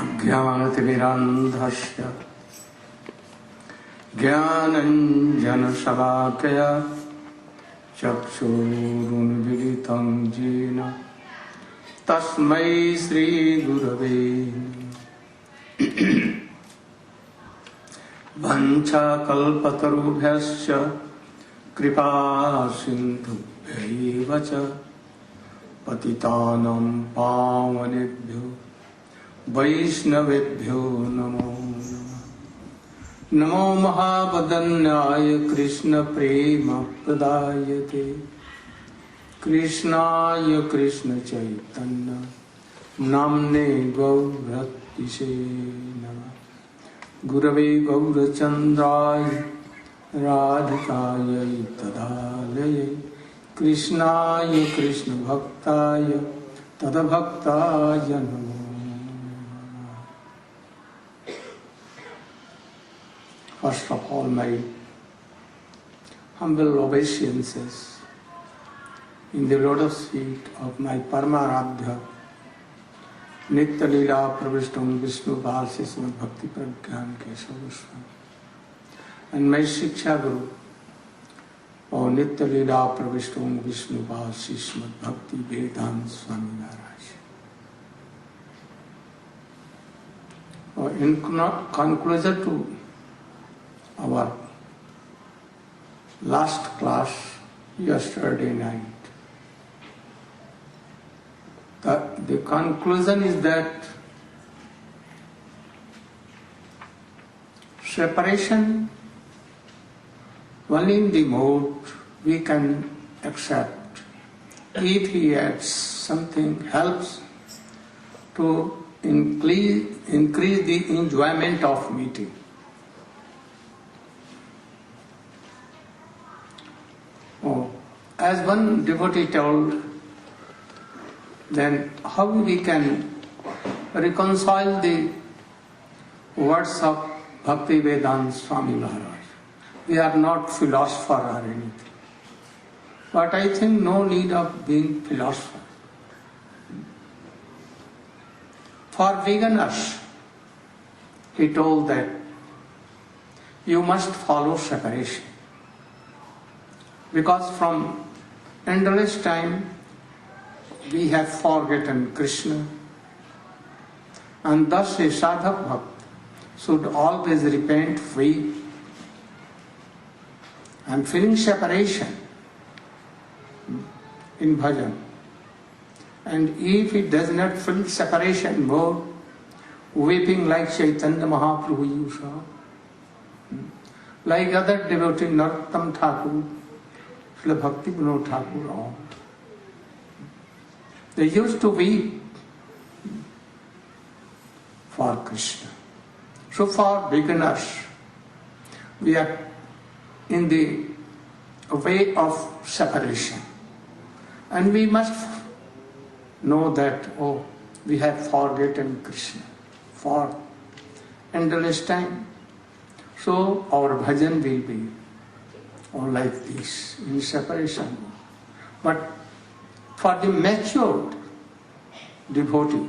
अज्ञानतिमिरान्धस्य ज्ञानञ्जनशलाकया चक्षुरुन्मीलितं येन तस्मै श्रीगुरवे वञ्चाकल्पतरुभ्यश्च कृपासिन्धुभ्यैव च पतितानां पावनेभ्यो वैष्णवेभ्यो नमो नमः। नमो महावदन्याय कृष्णप्रेमप्रदायते कृष्णाय कृष्णचैतन्य नाम्ने गौरहत्पिषे नमः। गुरवे गौरचन्द्राय राधिकायै तदालये कृष्णाय कृष्णभक्ताय तद्भक्ताय नमो। First of all, my humble obeisances in the lotus feet of my Paramaradhya Nitya Leela Pravishtam Vishnu Bhasi Srimad Bhakti Pragyan Keshav Goswami and my Shiksha Guru or Nitya Leela Pravishtam Vishnu Bhasi Srimad Bhakti Vedanta Swami Maharaj. In conclusion to our last class yesterday night, the conclusion is that separation only in the mode we can accept if he adds something helps to increase the enjoyment of meeting. As one devotee told, then how we can reconcile the words of Bhakti Vedanta Swami Maharaj? We are not philosopher or anything. But I think no need of being philosopher. For beginners, he told that you must follow separation. Because from endless time we have forgotten Krishna, and thus a sadhak bhakt should always repent, weep, and feeling separation in bhajan. And if he does not feel separation more, weeping like Chaitanya Mahaprabhu you saw, like other devotee Narottam Thakur, Srila Bhakti Vinod Thakur, all. They used to weep for Krishna. So for beginners, we are in the way of separation. And we must know that, oh, we have forgotten Krishna for endless time. So our bhajan will be like this, in separation. But for the matured devotee,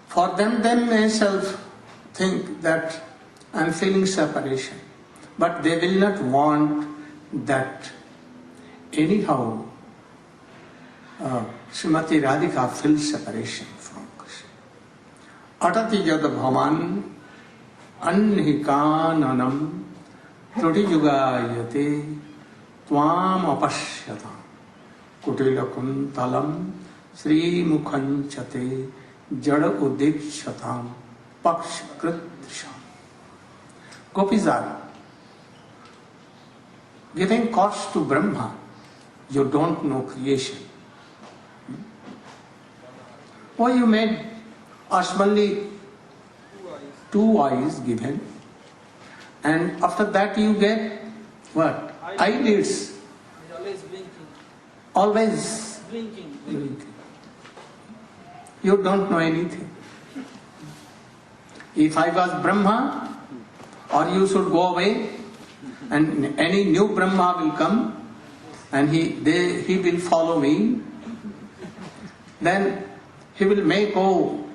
for them themselves think that I am feeling separation, but they will not want that anyhow Srimati Radhika feels separation from Krishna. Atati yad bhavan anhikananam trudijugayate tvam apashyata kutilakuntalam sri mukhanchate jada udikshatam pakshkritrisham. Gopis are giving cost to Brahma. You don't know creation. Oh, you made us only 2 eyes given, and after that you get what? Eyelids. Always blinking. Always Blinking. You don't know anything. If I was Brahma, or you should go away, and any new Brahma will come, and he will follow me. Then he will make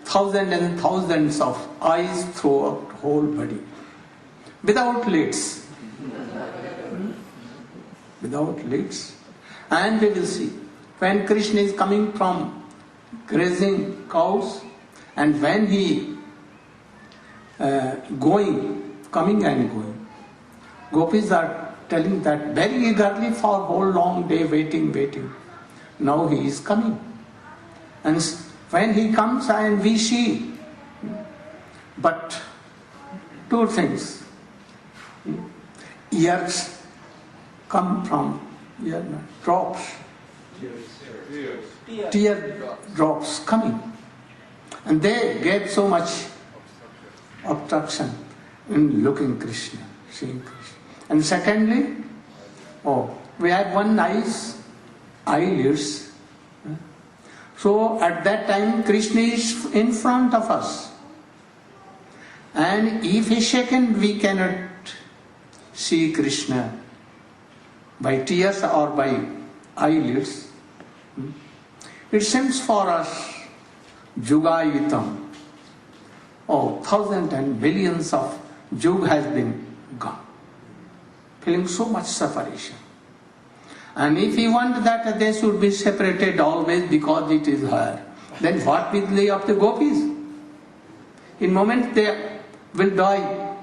thousands and thousands of eyes throughout the whole body, without lids. Without lids. And we will see, when Krishna is coming from grazing cows, and when he coming and going, gopis are telling that very eagerly for a whole long day waiting. Now he is coming. And when he comes and we see, but two things. Ears come from drops. Tear drops coming. And they get so much obstruction in looking Krishna, seeing Krishna. And secondly, we have one eyelids. So at that time Krishna is in front of us. And if a second we cannot see Krishna by tears or by eyelids, it seems for us Jugayitam. Thousands and millions of Jug has been gone. Feeling so much separation. And if we want that they should be separated always because it is her, then what will they of the gopis? In moment they will die.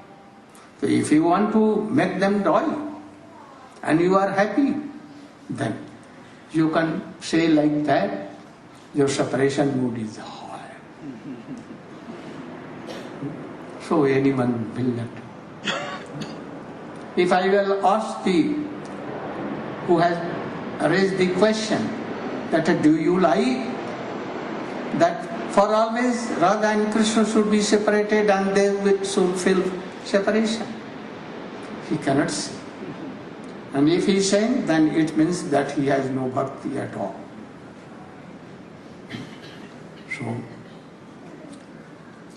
So if you want to make them die and you are happy, then you can say like that, your separation mood is high. So anyone will not. If I will ask who has raised the question that do you like that for always Radha and Krishna should be separated and they should feel separation? He cannot say. And if he is saying, then it means that he has no bhakti at all. So,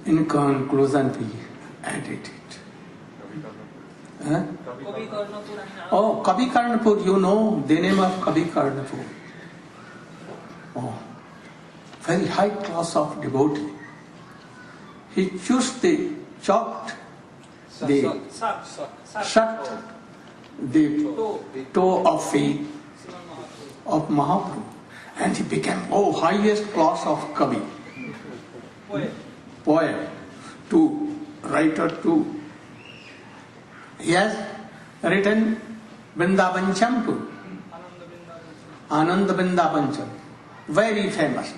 in conclusion, we added it. Kavi Karnapur, you know the name of Kavi Karnapur. Very high class of devotee. He chopped the toe of feet of Mahaprabhu, and he became highest class of Kavi. Poet, writer too. He has written Vrindavan Champu, Ananda Vrindavan Champu. Very famous.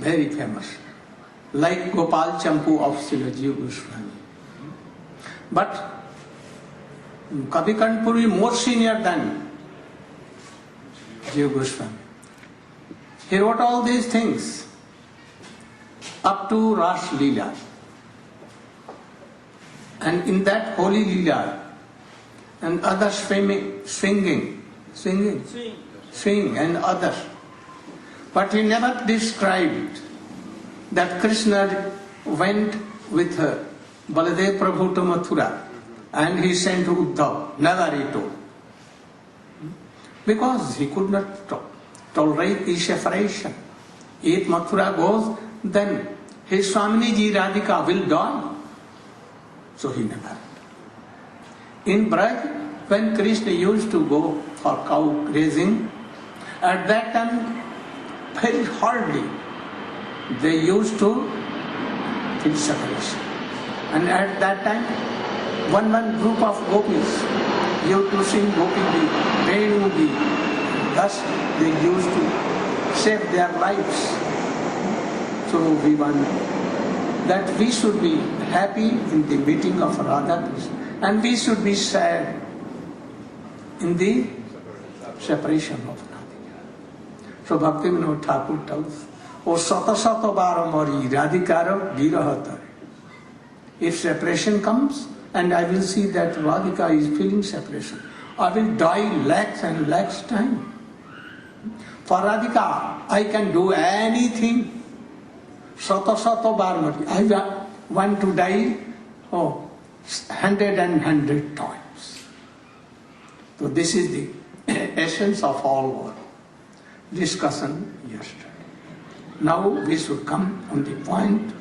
Like Gopal Champu of Srila Jiva Goswami. But Kavi Karnapur is more senior than Jiva Goswami. He wrote all these things up to Ras Leela. And in that holy Leela and other swing and others. But he never described that Krishna went with Baladev Prabhu to Mathura and he sent Uddhav. Never he told. Because he could not tolerate the separation. If Mathura goes, then his Swami ji Radhika will die. So he never. In Braj, when Krishna used to go for cow grazing, at that time, very hardly they used to feel separation. And at that time, one group of gopis used to sing Gopi Gi, Venu Gi. Thus they used to save their lives. So we want that we should be happy in the meeting of Radha Krishna, and we should be sad in the separation of Radhika. So Bhaktivinoda Thakur tells, Sata Bara Mari Radhikara Virahatare. If separation comes, and I will see that Radhika is feeling separation, I will die lakhs and lakhs time. For Radhika, I can do anything. Sata Bara Mari. I want to die 100 times. So this is the essence of all work. discussion yesterday. Now we should come on the point.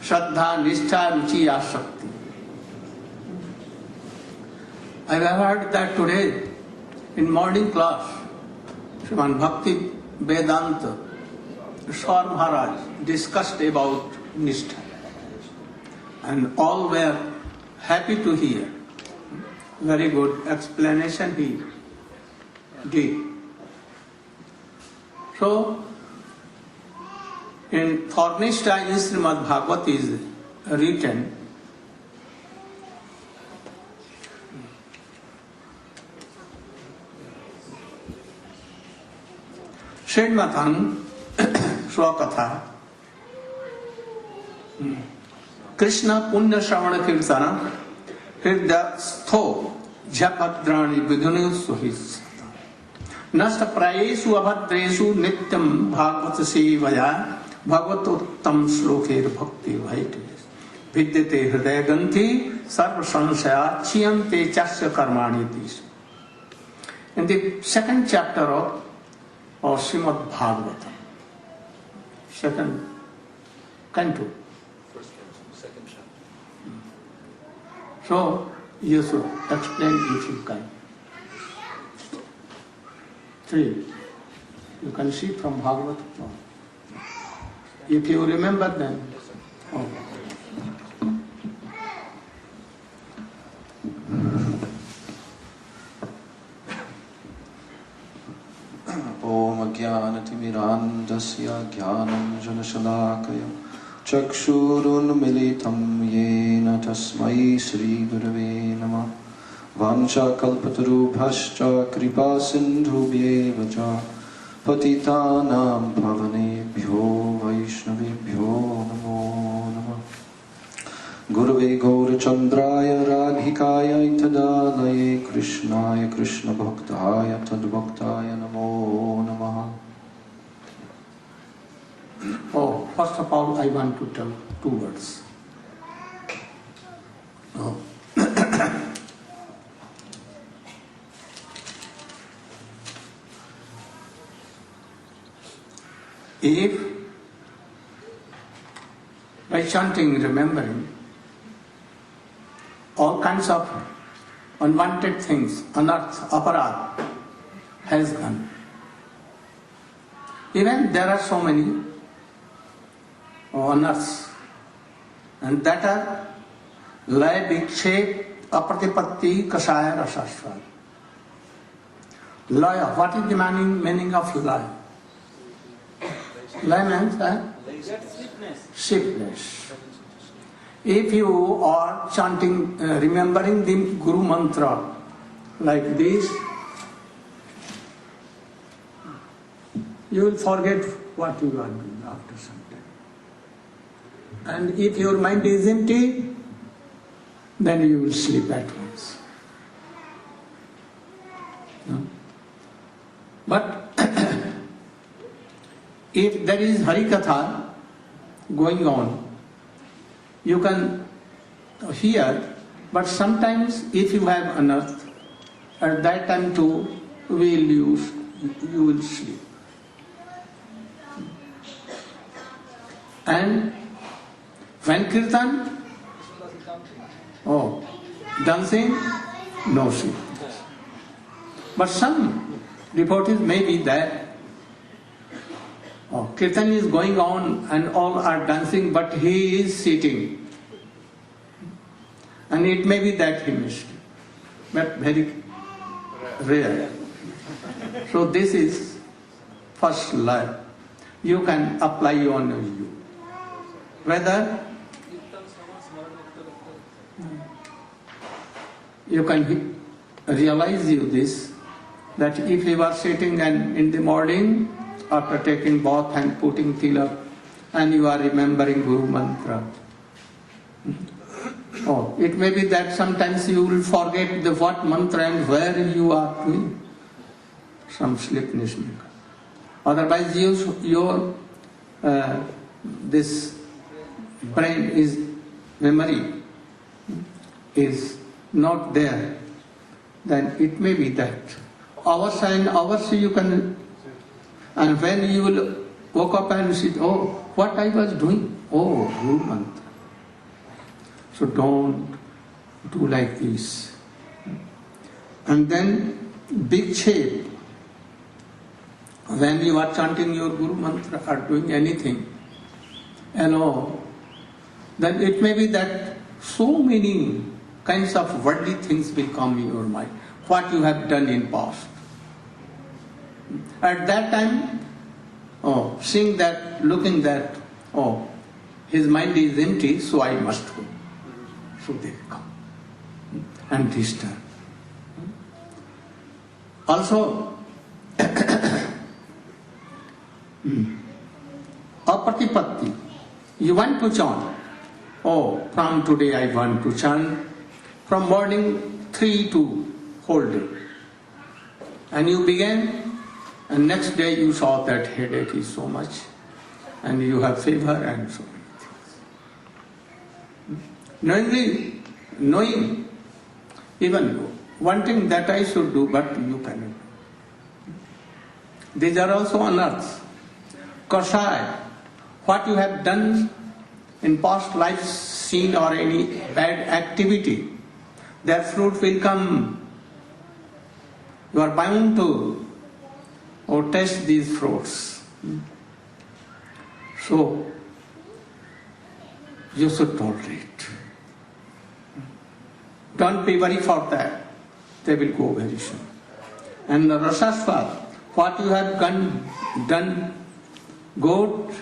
Shraddha, Nishtha, Ruchi, Asakti. I have heard that today in morning class, Sriman Bhakti Vedanta, Swami Maharaj discussed about Nishtha. And all were happy to hear. Very good explanation he did. So, for Nishtha in Srimad Bhagavad is written, Sridmatang Swakatha Krishna Punya Shravana Kirtana Hridya Stho Jhapadrani Vidhunu Suhis Nasta Prayesu Abhadresu Nityam Bhagavata Sevaya Bhagavatotam Slokher Bhakti Vaitis Vidyate Hridaya Ganti Sarva Sansaya Chiyante Chasya Karmani Tis. In the second chapter of Srimad Bhagavatam, second canto. Second chapter. So, you should explain if you can. 3. You can see from Bhagavatam. If you remember then. Oh. Om Jnanatimirandasya Jnananjanashalakaya Chakshurunmilitam Yena Tasmai Shri Gurave Namah Vancha Kalpatarubhascha Kripa Sindhubhyeva Cha Patitanam Pavanebhyo Vaishnavibhyo Namo Namah Gurave Gaurachandraya Radhikaya Itadalaye Krishnaya Krishna Bhaktaya Tadbhaktaya Namo Namaha. Oh, first of all, I want to tell 2 words. Oh. If by chanting, remembering, all kinds of unwanted things, anarth, aparad, has gone. Even there are so many anarths, and that are lay, vikshep, apratipatti, kasaya, rasaswad. Laya, what is the meaning of laya? Laya means sleepness. If you are chanting, remembering the Guru mantra like this, you will forget what you are doing after some time. And if your mind is empty, then you will sleep at once. No? But if there is Harikatha going on, you can hear, but sometimes if you have unearthed, at that time too, you will sleep. And when kirtan, dancing, no sleep. But some devotees may be there. Kirtan is going on and all are dancing, but he is sitting. And it may be that he missed, but very rare. So this is first law. You can apply on you. Whether you can realize this, that if you are sitting and in the morning, after taking bath and putting tilak, and you are remembering Guru mantra. It may be that sometimes you will forget what mantra and where you are doing. Some sleepiness may come. Otherwise, your this brain is memory is not there. Then it may be that hours and hours you can, and when you will woke up and see, oh, what I was doing? Oh, Guru Mantra. So don't do like this. And then big shape. When you are chanting your Guru Mantra or doing anything alone, then it may be that so many kinds of worldly things will come in your mind. What you have done in past. At that time, seeing that, looking that, his mind is empty, so I must go. So they come and disturb. Also, apatipatti. You want to chant. Oh, from today I want to chant from morning 3 to whole day. And you began, and next day you saw that headache is so much, and you have fever and so many things. Knowing, even wanting that I should do, but you cannot. These are also unearths. Kasai, what you have done in past lives, seen or any bad activity, their fruit will come. You are bound to taste these fruits. So, you should tolerate. Don't be worried for that. They will go very soon. And the rasaswad, what you have done good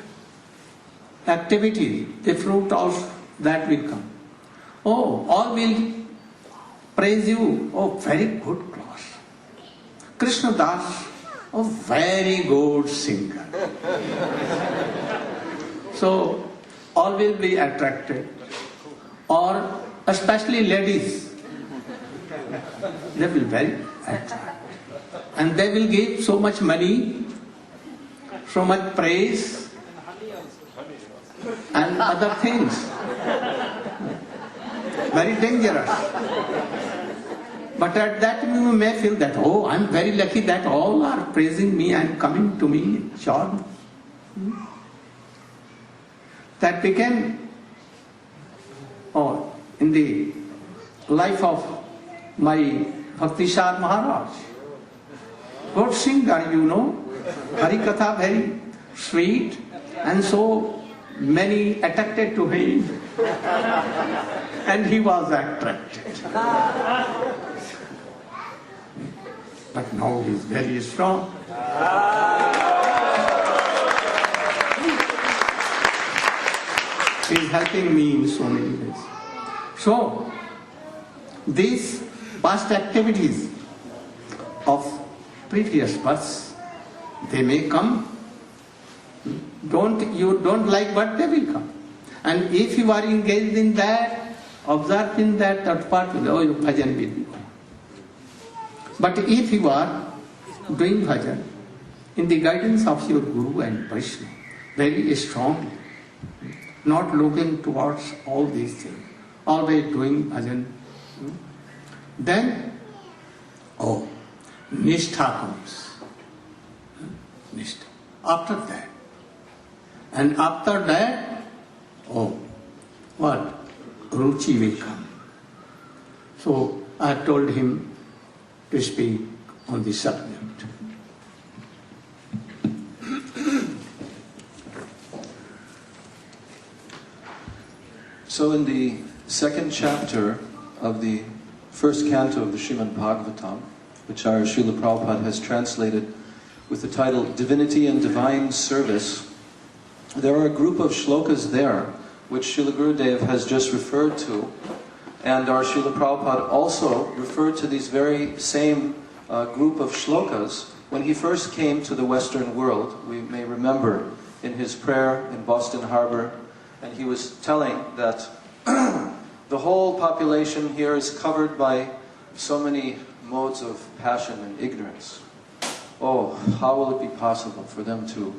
activity, the fruit of that will come. Oh, all will praise you. Oh, very good class. Krishna Das, oh, very good singer. So, all will be attracted. Or especially ladies, they will very attracted. And they will give so much money, so much praise, and other things. Very dangerous. But at that you may feel that, oh, I'm very lucky that all are praising me and coming to me, charm. That became, in the life of my Bhaktishar Maharaj. Good singer, you know, Harikatha very sweet, and so many attracted to him, and he was attracted. But now he is very strong. He is helping me in so many ways. So, these past activities of previous births, they may come. You don't like, but they will come. And if you are engaged in that, observed in that part, your bhajan will be going. But if you are doing bhajan in the guidance of your Guru and Vaishnava, very strongly, not looking towards all these things, always doing bhajan, then, Nishtha comes. Nishtha. After that. And after that, what? Ruchi will come. So I told him to speak on this subject. So in the second chapter of the first canto of the Srimad Bhagavatam, which our Srila Prabhupada has translated with the title Divinity and Divine Service, there are a group of shlokas there which Srila Gurudev has just referred to, and our Srila Prabhupada also referred to these very same group of shlokas when he first came to the Western world. We may remember in his prayer in Boston Harbor, and he was telling that the whole population here is covered by so many modes of passion and ignorance. Oh, how will it be possible for them to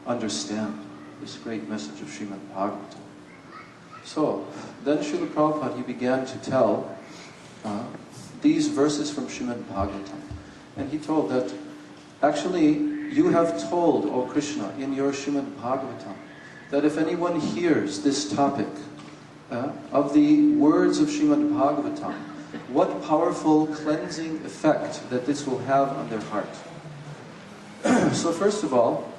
understand this great message of Srimad Bhagavatam? So, then Srila Prabhupada, he began to tell these verses from Srimad Bhagavatam. And he told that, actually, you have told, O Krishna, in your Srimad Bhagavatam, that if anyone hears this topic of the words of Srimad Bhagavatam, what powerful cleansing effect that this will have on their heart. So first of all,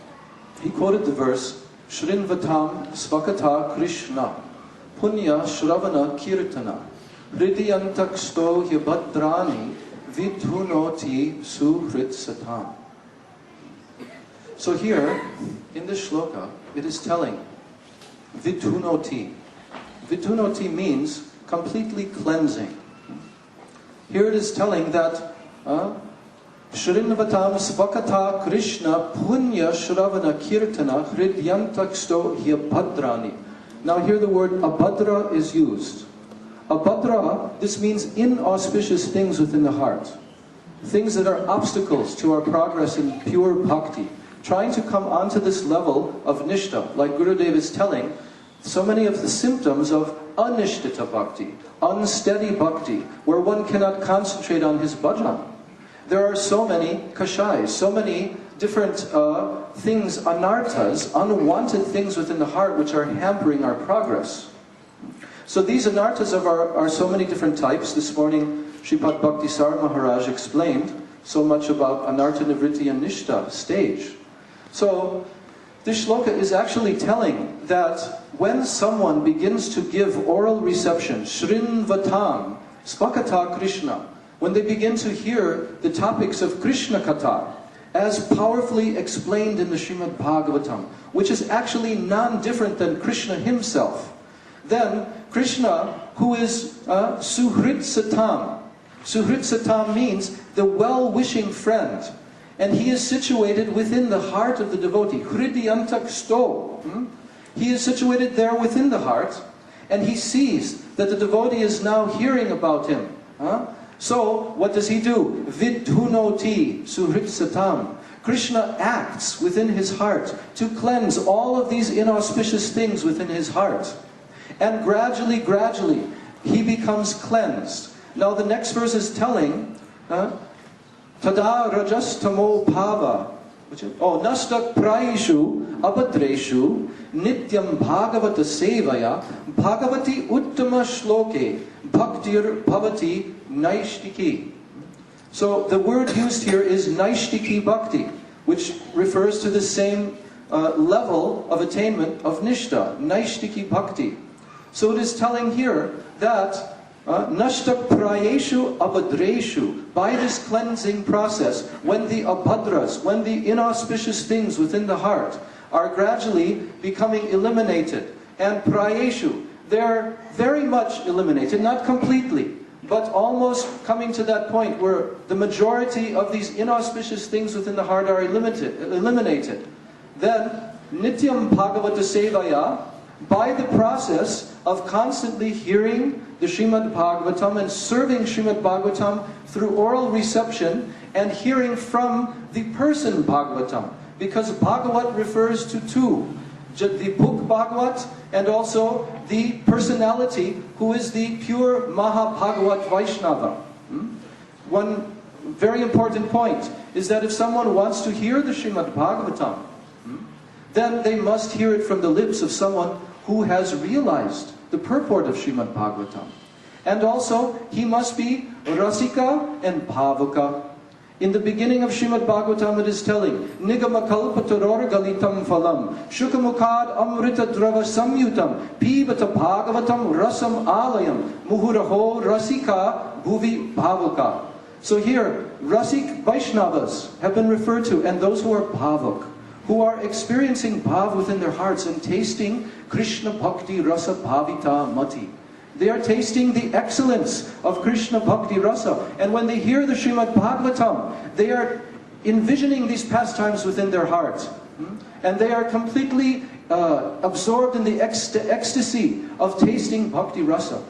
he quoted the verse, Shrinvatam svakata Krishna, punya shravana kirtana, hridyantaksto hyabhadrani vidhunoti suhrit satam. So here, in this shloka, it is telling, vidhunoti. Vidhunoti means completely cleansing. Here it is telling that Shrinvatam svakata Krishna punya shravana kirtana hridyantaksto hyabhadrani. Now here the word abhadra is used. Abhadra, this means inauspicious things within the heart. Things that are obstacles to our progress in pure bhakti. Trying to come onto this level of nishta, like Gurudev is telling, so many of the symptoms of anishtita bhakti, unsteady bhakti, where one cannot concentrate on his bhajan. There are so many kashais, so many different things, anarthas, unwanted things within the heart which are hampering our progress. So these anarthas are so many different types. This morning, Sripad Bhaktisar Maharaj explained so much about anartha nivritti and nishta stage. So this shloka is actually telling that when someone begins to give oral reception, Shrinvatam, Spakata Krishna, when they begin to hear the topics of Krishna Katha, as powerfully explained in the Srimad Bhagavatam, which is actually non-different than Krishna himself, then Krishna, who is Suhrit Satam. Suhrit Satam means the well-wishing friend. And he is situated within the heart of the devotee. Hridyantak sto. He is situated there within the heart. And he sees that the devotee is now hearing about him. So, what does he do? Vidhunoti suhrit satam. Krishna acts within his heart to cleanse all of these inauspicious things within his heart. And gradually, he becomes cleansed. Now the next verse is telling, Tada rajastamo bhava, nastak praishu abhadreshu nityam bhagavata sevaya bhagavati uttama shloke bhaktir bhavati naishtiki. So the word used here is naishtiki bhakti, which refers to the same level of attainment of nishta, naishtiki bhakti. So it is telling here that Nashtak prayeshu abhadreshu, by this cleansing process, when the abhadras, when the inauspicious things within the heart are gradually becoming eliminated, and prayeshu, they're very much eliminated, not completely, but almost coming to that point where the majority of these inauspicious things within the heart are eliminated. Then, nityam bhagavata sevaya, by the process of constantly hearing the Srimad Bhagavatam and serving Srimad Bhagavatam through oral reception and hearing from the person Bhagavatam. Because Bhagavat refers to two, the book Bhagavat and also the personality who is the pure Maha Bhagavat Vaishnava. One very important point is that if someone wants to hear the Srimad Bhagavatam, then they must hear it from the lips of someone who has realized the purport of Srimad Bhagavatam. And also, he must be rasika and bhavaka. In the beginning of Srimad Bhagavatam it is telling, Nigama kalpataror galitam phalam, Shukamukad amrita drava samyutam, Pibata bhagavatam rasam alayam, Muhuraho rasika bhuvi bhavaka. So here, rasik Vaishnavas have been referred to, and those who are bhavak, who are experiencing bhav within their hearts and tasting Krishna Bhakti Rasa Bhavita Mati. They are tasting the excellence of Krishna Bhakti Rasa. And when they hear the Srimad Bhagavatam, they are envisioning these pastimes within their heart. And they are completely absorbed in the ecstasy of tasting Bhakti Rasa.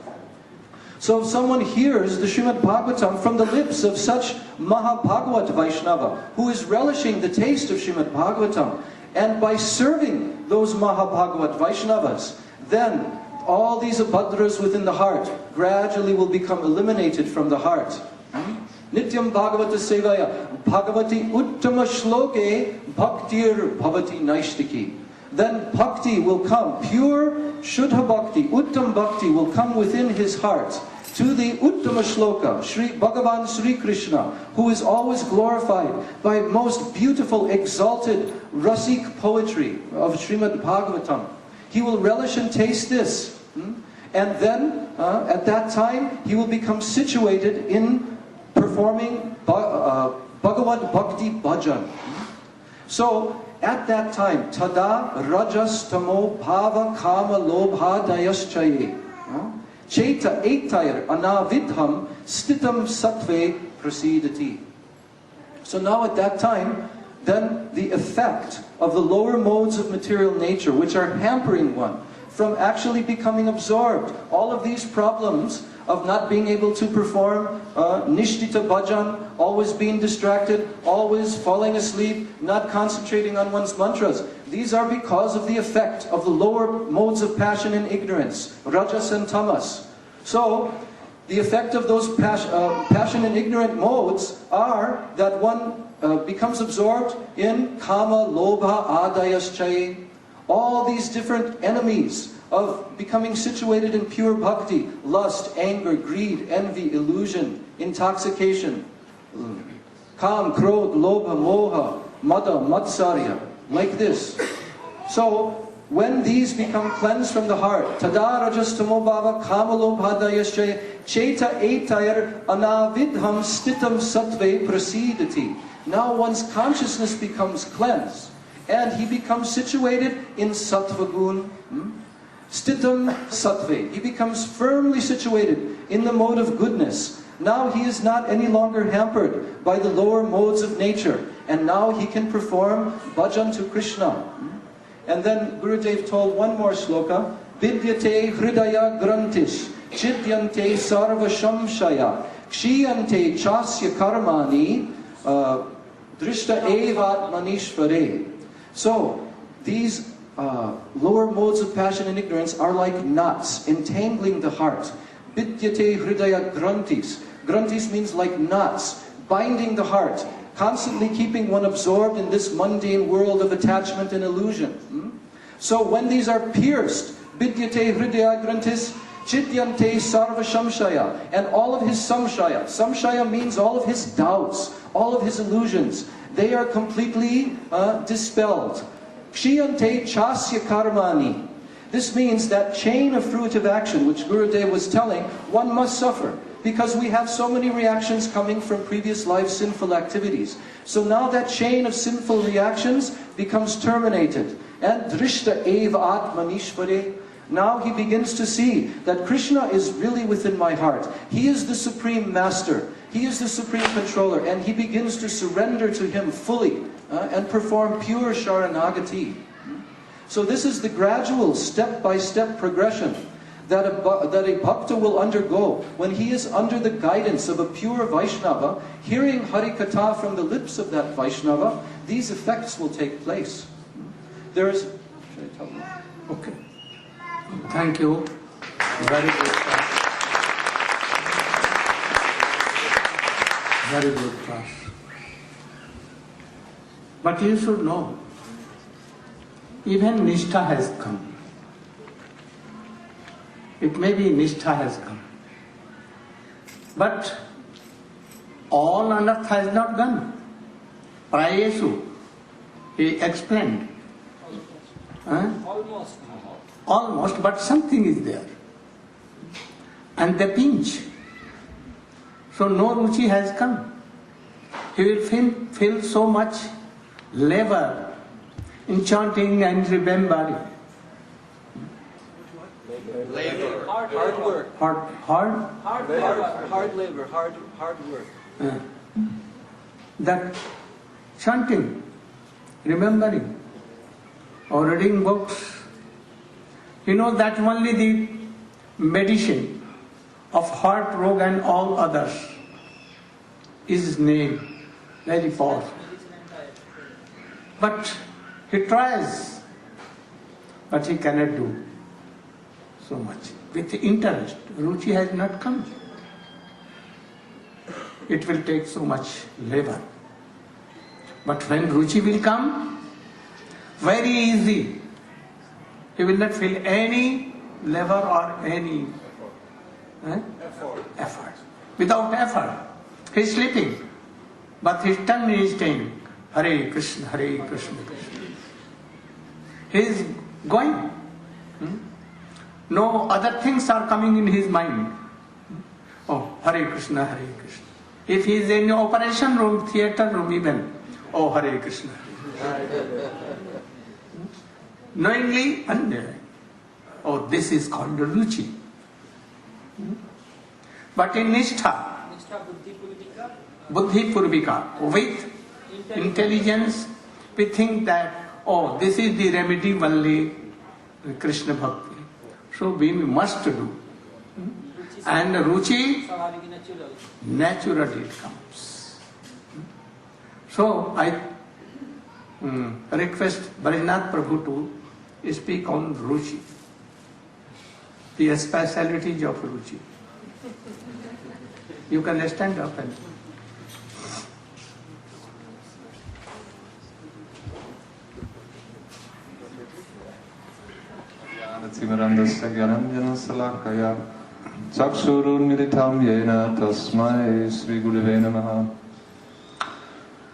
So if someone hears the Srimad Bhagavatam from the lips of such Maha Bhagavat Vaishnava, who is relishing the taste of Srimad Bhagavatam, and by serving those Maha Bhagavat Vaishnavas, then all these abhadras within the heart gradually will become eliminated from the heart. Nityam Bhagavata Sevaya Bhagavati Uttama Shloke Bhaktir Bhavati Naishtiki. Then bhakti will come, pure Shuddha Bhakti, Uttam Bhakti will come within his heart to the Uttama Shloka, Sri Bhagavan Sri Krishna, who is always glorified by most beautiful, exalted, rasik poetry of Srimad Bhagavatam. He will relish and taste this. And then, at that time, he will become situated in performing Bhagavad Bhakti Bhajan. So, at that time, Tada Rajas Tamo Bhava Kama Lobha Dayaschaye Cheta Etayar Anavidham Stitam Sattve Prasidati. So now at that time, then the effect of the lower modes of material nature, which are hampering one from actually becoming absorbed, all of these problems of not being able to perform Nishtita Bhajan, always being distracted, always falling asleep, not concentrating on one's mantras. These are because of the effect of the lower modes of passion and ignorance, Rajas and Tamas. So, the effect of those passion and ignorant modes are that one becomes absorbed in Kama, Lobha, Adayaschaye, all these different enemies of becoming situated in pure bhakti, lust, anger, greed, envy, illusion, intoxication, kam, krodh, lobha, moha, mada, matsarya, like this. So, when these become cleansed from the heart, tada rajastamo bhava kamalobhadayasya cheta etayar anavidham stitam sattve prasidati. Now one's consciousness becomes cleansed, and he becomes situated in sattva gun. Stitam sattve. He becomes firmly situated in the mode of goodness. Now he is not any longer hampered by the lower modes of nature, and now he can perform bhajan to Krishna. And then Gurudev told one more sloka, Vidyate hridaya grantish, chidyante sarva shamshaya, kshiyante chasya karmani, drishta evat manishvare. So, these lower modes of passion and ignorance are like knots entangling the heart. Vidyate hridaya grantis. Grantis means like knots, binding the heart, constantly keeping one absorbed in this mundane world of attachment and illusion. So when these are pierced, Vidyate hridaya grantis, chidyante sarva shamshaya, and all of his samshaya. Samshaya means all of his doubts, all of his illusions. They are completely dispelled. Kshiyante chasya karmani. This means that chain of fruitive action, which Gurudev was telling, one must suffer, because we have so many reactions coming from previous life sinful activities. So now that chain of sinful reactions becomes terminated. And drishta eva atmanishvare. Now he begins to see that Krishna is really within my heart. He is the supreme master. He is the supreme controller. And he begins to surrender to him fully and perform pure sharanagati. So this is the gradual step-by-step progression that a bhakta will undergo when he is under the guidance of a pure Vaishnava, hearing Harikatha from the lips of that Vaishnava. These effects will take place. Should I tell you? Okay. Thank you. Very good class. Very good class. But you should know, even Nishtha has come. It may be Nishtha has come. But all anartha has not gone. Prayesu, he explained. Almost, but something is there. And the pinch. So no ruchi has come. He will feel so much labor in chanting and remembering. Labor. Hard work. Hard labor, hard work. That chanting, remembering, or reading books, you know that only the medicine of heart, rogue and all others is name, very powerful. But he tries, but he cannot do so much. With interest, ruchi has not come. it will take so much labor. But when Ruchi will come, very easy. He will not feel any labor or any effort. Without effort. He is sleeping, but his tongue is saying, Hare Krishna, Hare Krishna, Krishna. He is going. No other things are coming in his mind. Oh, Hare Krishna, Hare Krishna. If he is in operation room, theater room even, oh, Hare Krishna. Knowingly, unknowingly. Oh, this is called Ruchi. But in Nishtha, Buddhi Purvika, with intelligence, we think that, oh, this is the remedy only Krishna Bhakti. So we must do. And Ruchi, naturally it comes. So I request Brajnath Prabhu to speak on Ruchi, the specialities of Ruchi. You can stand up and... Timirandasya Gyananjana Salakaya Chakshurunmilitam Yena Tasmai Sri Gurave Namaha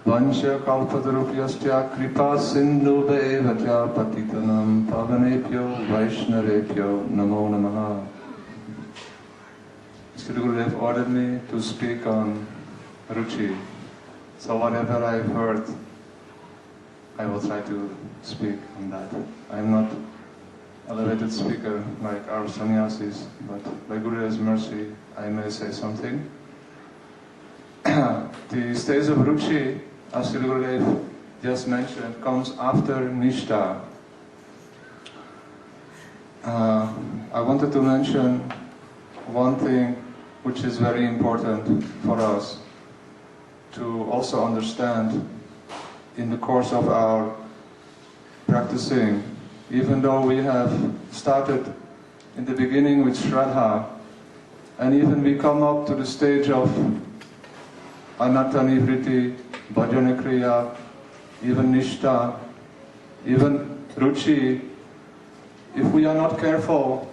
Vancha Kalpatarupyasya Kripa Sindhu Evatya Patitanam Pavanepyo Vaishnavepyo Namo Namaha. Sri Gurudev ordered me to speak on Ruchi. So whatever I've heard, I will try to speak on that. I am not elevated speaker like our sannyasis, but by Gurudev's mercy I may say something. The stage of Ruchi, as Sri Gurudev just mentioned, comes after Nishtha. I wanted to mention one thing which is very important for us to also understand in the course of our practicing. Even though we have started in the beginning with Shraddha, and even we come up to the stage of Anatanivriti, Bhajana Kriya, even Nishtha, even Ruchi, if we are not careful,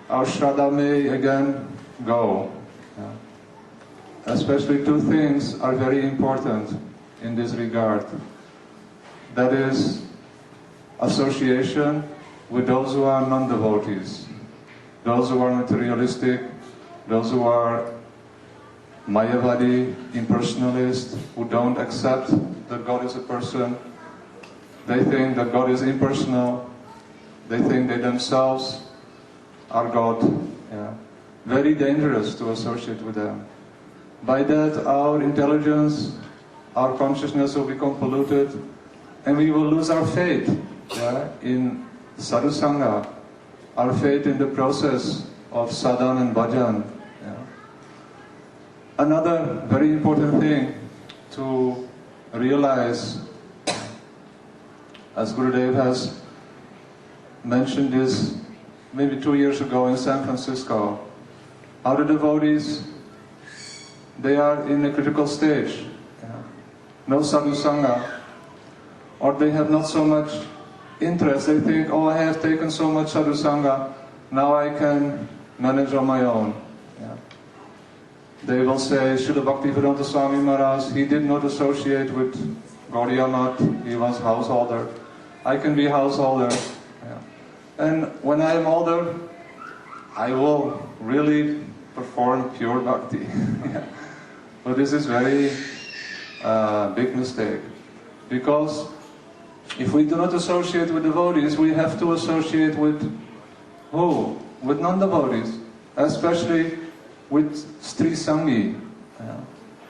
our Shraddha may again go. Especially two things are very important in this regard. That is association with those who are non-devotees, those who are materialistic, those who are Mayavadi, impersonalist, who don't accept that God is a person. They think that God is impersonal. They think they themselves are God. Very dangerous to associate with them. By that, our intelligence, our consciousness will become polluted, and we will lose our faith in sadhusanga, our faith in the process of sadhana and bhajan. Another very important thing to realize, as Gurudev has mentioned this maybe 2 years ago in San Francisco, how the devotees, they are in a critical stage. No sadhusanga, or they have not so much interest. They think, oh, I have taken so much sadhusanga, now I can manage on my own. They will say, Srila Bhaktivedanta Swami Maharaj, he did not associate with Gaudiya Math, he was householder. I can be householder. And when I am older, I will really perform pure bhakti. But this is very big mistake. Because if we do not associate with devotees, we have to associate with who? With non-devotees. Especially with Stri Sangi.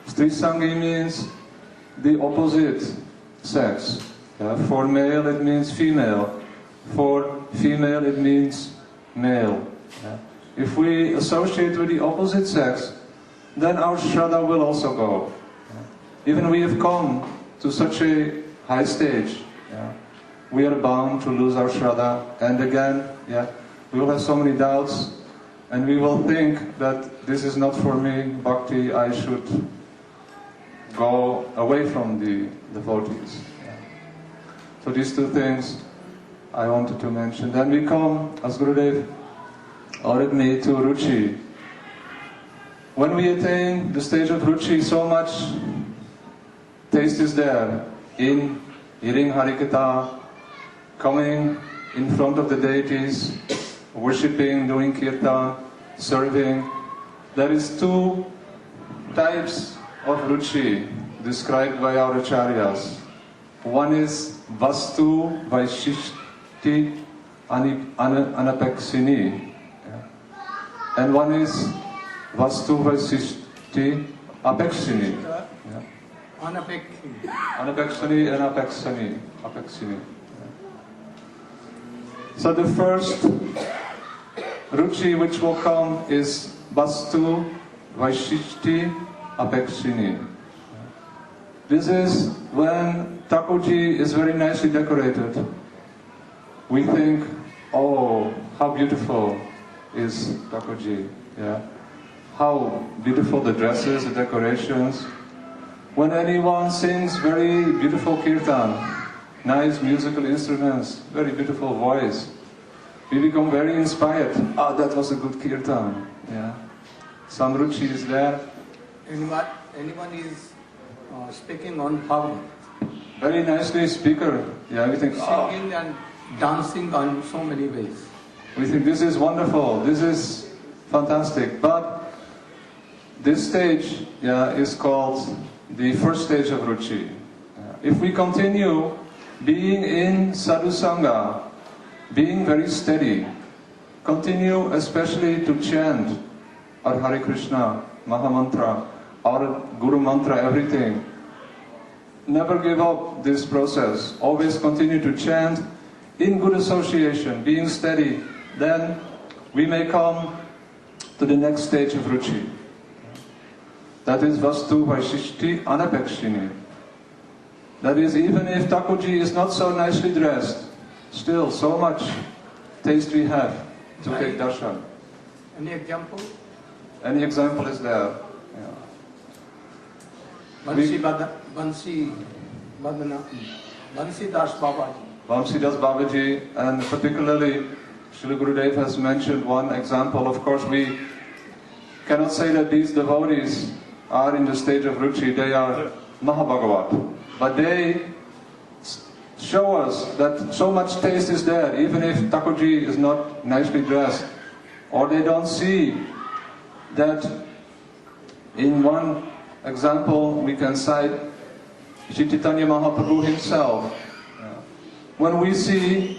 Stri Sangi means the opposite sex. For male it means female. For female it means male. If we associate with the opposite sex, then our Shraddha will also go. Even we have come to such a high stage, we are bound to lose our Shraddha, and again, we will have so many doubts, and we will think that this is not for me, bhakti, I should go away from the devotees. So these two things I wanted to mention. Then we come, as Gurudev ordered me, to Ruchi. When we attain the stage of Ruchi, so much taste is there in hearing Harikatha, coming in front of the deities, worshipping, doing kirtan, serving. There is two types of Ruchi described by our acharyas. One is Vastu Vaishishti Anapeksini, and one is Vastu Vaishishti Apeksini. Anapeksini and Apeksini. So the first Ruchi which will come is Vastu Vaishishti Apeksini. This is when Thakurji is very nicely decorated. We think, oh, how beautiful is Thakurji. Yeah? How beautiful the dresses, the decorations. When anyone sings very beautiful kirtan, nice musical instruments, very beautiful voice, we become very inspired. Oh, that was a good kirtan. Yeah. Some Ruchi is there. Anyone is speaking on power. Very nicely speaker. Yeah, we think, Singing and dancing on so many ways. We think this is wonderful, this is fantastic. But this stage, is called the first stage of Ruchi. If we continue being in Sadhu Sangha, being very steady, continue especially to chant our Hare Krishna, Maha Mantra, our Guru Mantra, everything. Never give up this process. Always continue to chant in good association, being steady. Then we may come to the next stage of Ruchi. That is Vastu Vaishishti Anapekshini. That is, even if Thakurji is not so nicely dressed, still so much taste we have to take darshan. Any example? Any example is there. Bansi Das Babaji. Vamsidas Babaji, and particularly Srila Gurudev has mentioned one example. Of course, we cannot say that these devotees are in the stage of Ruchi, they are Mahabhagavat. But they show us that so much taste is there, even if Thakurji is not nicely dressed. Or they don't see that. In one example we can cite Sri Chaitanya Mahaprabhu himself. When we see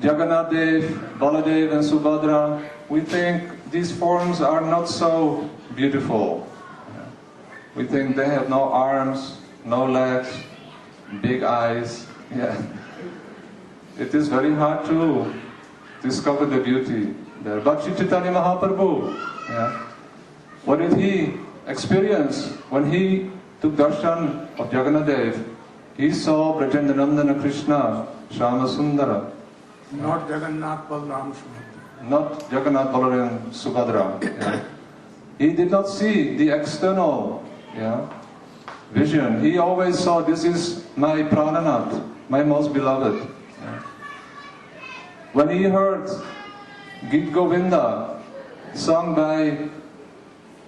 Jagannath Dev, Baladev and Subhadra, we think these forms are not so beautiful. We think they have no arms, no legs, big eyes. Yeah. It is very hard to discover the beauty there. But Sri Chaitanya Mahaprabhu, what did he experience when he took darshan of Jagannath Dev? He saw Brajendanandana Krishna, Shama Sundara. Not Jagannath Balaram Subhadra. Not Jagannath Balaram Subhadra. He did not see the external vision. He always saw, this is my Prananath, my most beloved. When he heard Gita Govinda sung by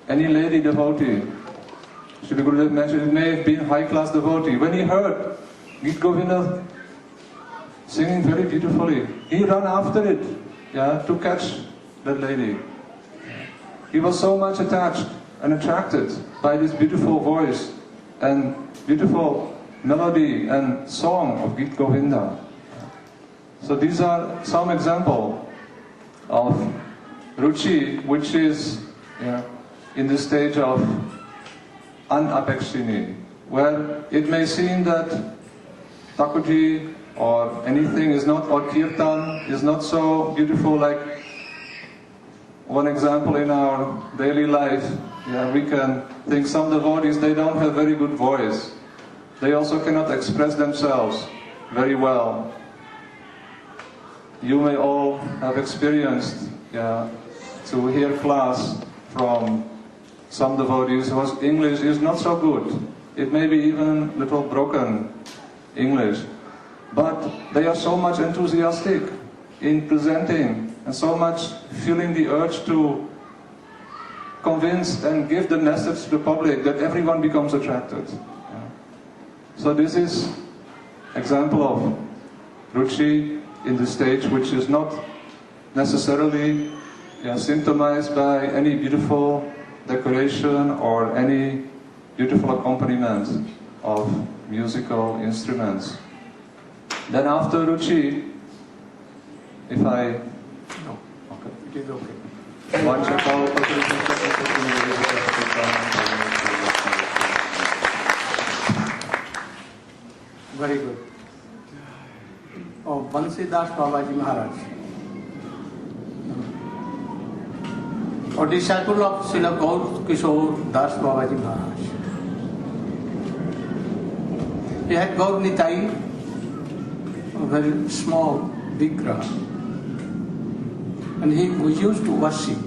any lady devotee, Srila Gurudev mentioned it may have been high-class devotee. When he heard Gita Govinda singing very beautifully, he ran after it, to catch that lady. He was so much attached and attracted by this beautiful voice and beautiful melody and song of Gita Govinda. So these are some examples of Ruchi, which is in the stage of Anapekshini, where it may seem that Thakurji or anything is not, or Kirtan is not so beautiful. Like one example in our daily life, we can think some devotees, they don't have very good voice. They also cannot express themselves very well. You may all have experienced to hear class from some devotees whose English is not so good. It may be even little broken English, but they are so much enthusiastic in presenting and so much feeling the urge to convince and give the message to the public that everyone becomes attracted. Yeah. So this is example of Ruchi in the stage, which is not necessarily symptomized by any beautiful decoration or any beautiful accompaniment of musical instruments. Then after Ruchi, if I... No, Okay. it is okay. Very good. Oh, Bansidas Babaji Maharaj. A disciple of Srila Gaur Kishore Das Babaji Maharaj. He had Gaur Nitai, a very small vigraha, and he used to worship.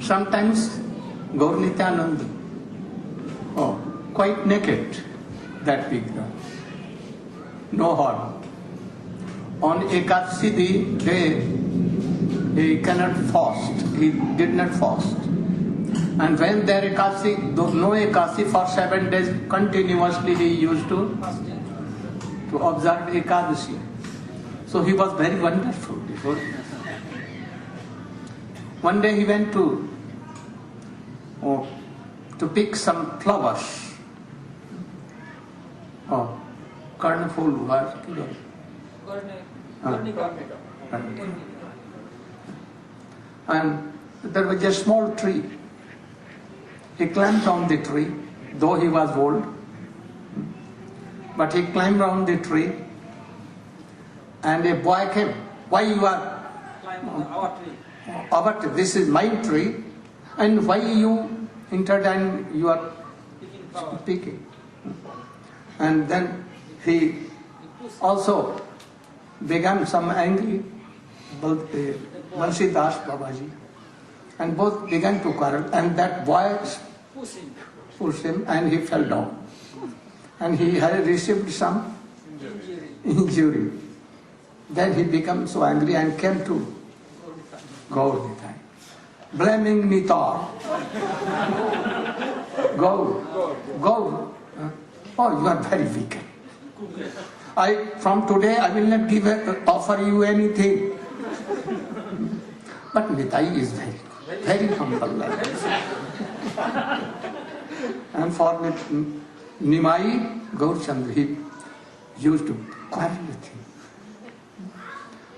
Sometimes Gaur Nityananda, quite naked, that vigraha, no horn. On Ekadasi day, he cannot fast. He did not fast. And when there Ekadasi, no Ekadasi, for 7 days continuously he used to observe Ekadasi. So he was very wonderful. One day he went to pick some flowers. Karnaful was. And there was a small tree. He climbed on the tree, though he was old. But he climbed on the tree, and a boy came. Why you are climbing our tree? Our tree. This is my tree, and why you entered and you are Picking flowers. speaking? And then he also began some angry, both Bansidas Babaji, and both began to quarrel, and that boy pushed him and he fell down. And he had received some injury. Then he became so angry and came to Gaur Nitai, blaming Nitar. Gaur. Oh, you are very wicked. From today I will not offer you anything. But Nitai is very humble like this. And for Nimai Gaurchandra, he used to quarrel with him.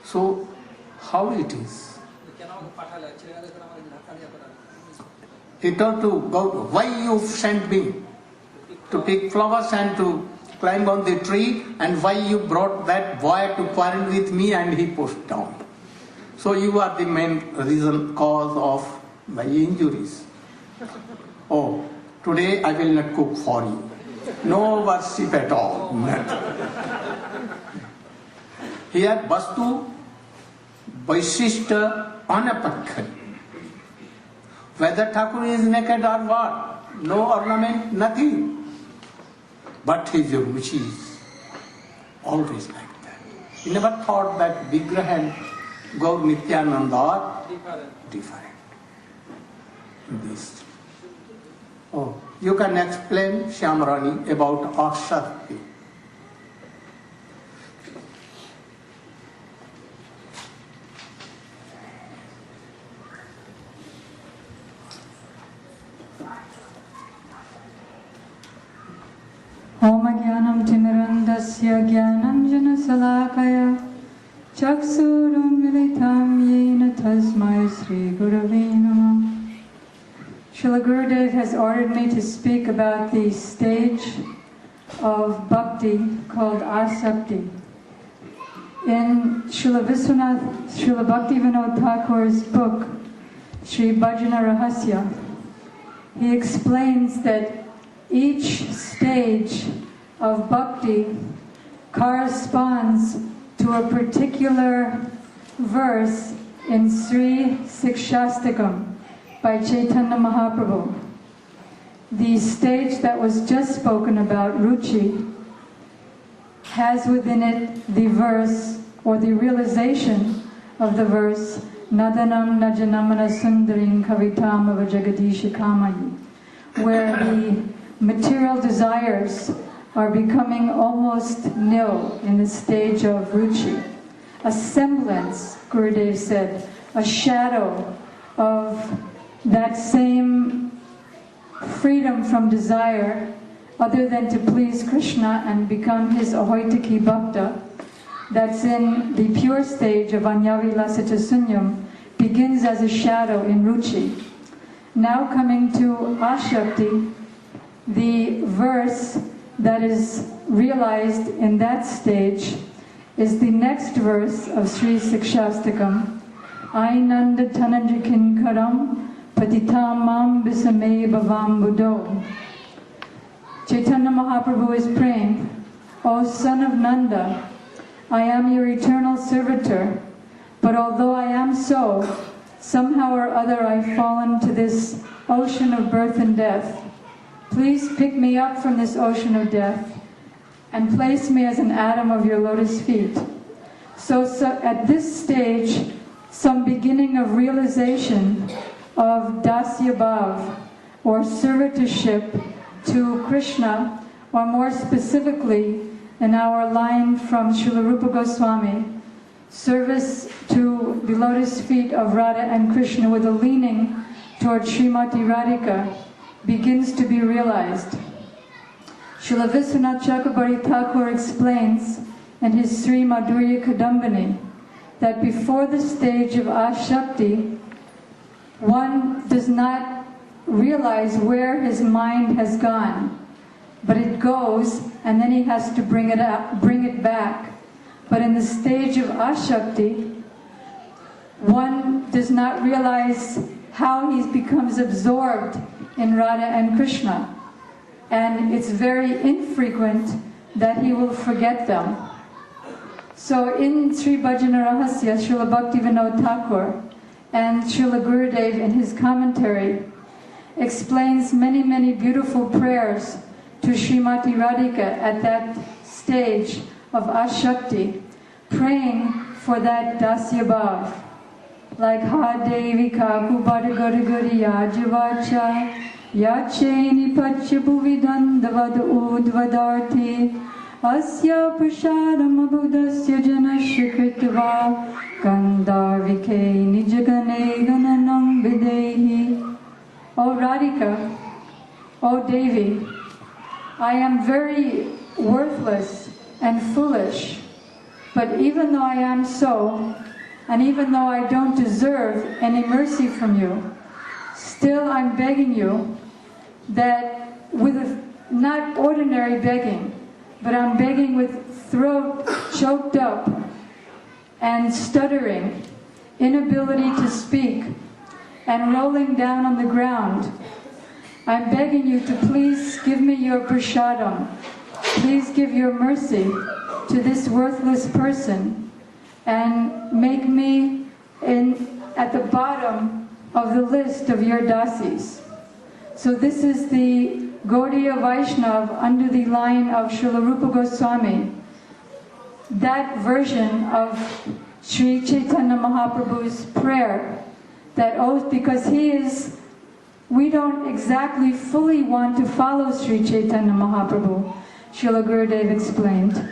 So, how it is? He told to Gaur, why you sent me to pick flowers and to climb on the tree, and why you brought that boy to quarrel with me and he pushed down? So you are the main cause of my injuries. Oh, today I will not cook for you. No worship at all. Here Vastu Vaishishta Anapakhani. Whether Thakur is naked or what, no ornament, nothing. But his ruchi is always like that. He never thought that Vigraha and Gaur Nityananda are different. This. Oh, you can explain, Shyamrani, about Ashakti. Om Jnanam Timirandasya Jnanam Janasalakaya Chaksurum Militam Yena Tasmai Sri Gurave Namah. Srila Gurudev has ordered me to speak about the stage of bhakti called asakti. In Srila Bhaktivinoda Thakur's book, Sri Bhajana Rahasya, he explains that each stage of bhakti corresponds to a particular verse in Sri Sikshastakam by Chaitanya Mahaprabhu. the stage that was just spoken about, Ruchi, has within it the verse, or the realization of the verse, Nadanam Najanamana Sundaring Kavitam of Jagadish Kamayi, where the material desires are becoming almost nil in the stage of Ruchi. A semblance, Gurudev said, a shadow of that same freedom from desire, other than to please Krishna and become his ahoitaki bhakta, that's in the pure stage of Anyavilasita Sunyam, begins as a shadow in Ruchi. Now coming to Ashakti, the verse that is realized in that stage is the next verse of Sri Sikshastakam. Ainanda Tananjakin Karam Patitam Mam Bisame Bhavam Buddho. Chaitanya Mahaprabhu is praying, O son of Nanda, I am your eternal servitor, but although I am so, somehow or other I've fallen to this ocean of birth and death. Please pick me up from this ocean of death and place me as an atom of your lotus feet. So at this stage, some beginning of realization of Dasya Bhav, or servitorship to Krishna, or more specifically, in our line from Srila Rupa Goswami, service to the lotus feet of Radha and Krishna with a leaning toward Srimati Radhika, begins to be realized. Srila Vishwanath Chakrabarti Thakur explains in his Sri Madhurya Kadambini that before the stage of Ashakti, one does not realize where his mind has gone, but it goes and then he has to bring it back. But in the stage of Ashakti, one does not realize how he becomes absorbed in Radha and Krishna, and it's very infrequent that he will forget them. So in Sri Bhajana Rahasya, Srila Bhaktivinoda Thakur and Srila Gurudev in his commentary explains many, many beautiful prayers to Srimati Radhika at that stage of Ashakti, praying for that Dasya Bhav. Like Ha Devi Kaku Badaguriguri Yajavacha Yacheni Pacha Bhuvidandavad Udvadarti Asya Prasadam Abudasya Janashikritva Gandharvike Nijagane Gananam Videhi. O Radhika, O Devi, I am very worthless and foolish, but even though I am so, and even though I don't deserve any mercy from you, still I'm begging you that not ordinary begging, but I'm begging with throat choked up and stuttering, inability to speak, and rolling down on the ground. I'm begging you to please give me your prasadam. Please give your mercy to this worthless person and make me at the bottom of the list of your dasis. So this is the Gaudiya Vaishnav under the line of Srila Rupa Goswami. That version of Sri Chaitanya Mahaprabhu's prayer, that oath, because we don't exactly fully want to follow Sri Chaitanya Mahaprabhu, Srila Gurudev explained,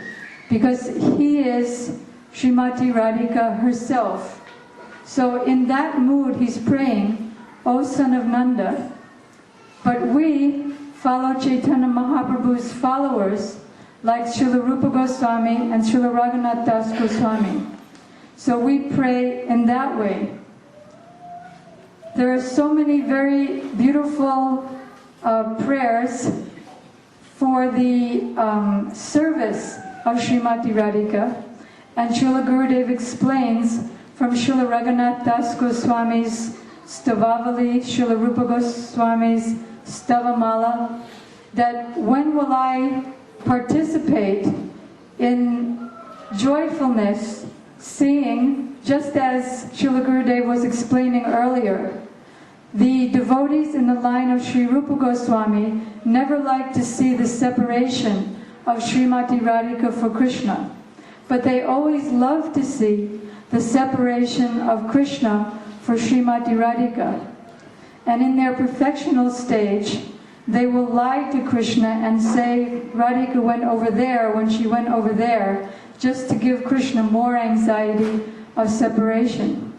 because he is Srimati Radhika herself. So in that mood he's praying, O son of Nanda. But we follow Chaitanya Mahaprabhu's followers, like Srila Rupa Goswami and Srila Raghunath Das Goswami. So we pray in that way. There are so many very beautiful prayers for the service of Srimati Radhika, and Srila Gurudev explains from Srila Raghunath Das Goswami's Stavavali, Srila Rupa Goswami's Stavamala, that when will I participate in joyfulness, seeing, just as Srila Gurudev was explaining earlier, The devotees in the line of Sri Rupa Goswami never like to see the separation of Srimati Radhika for Krishna, but they always love to see the separation of Krishna for Srimati Radhika. And in their perfectional stage, they will lie to Krishna and say Radhika went over there when she went over there, just to give Krishna more anxiety of separation.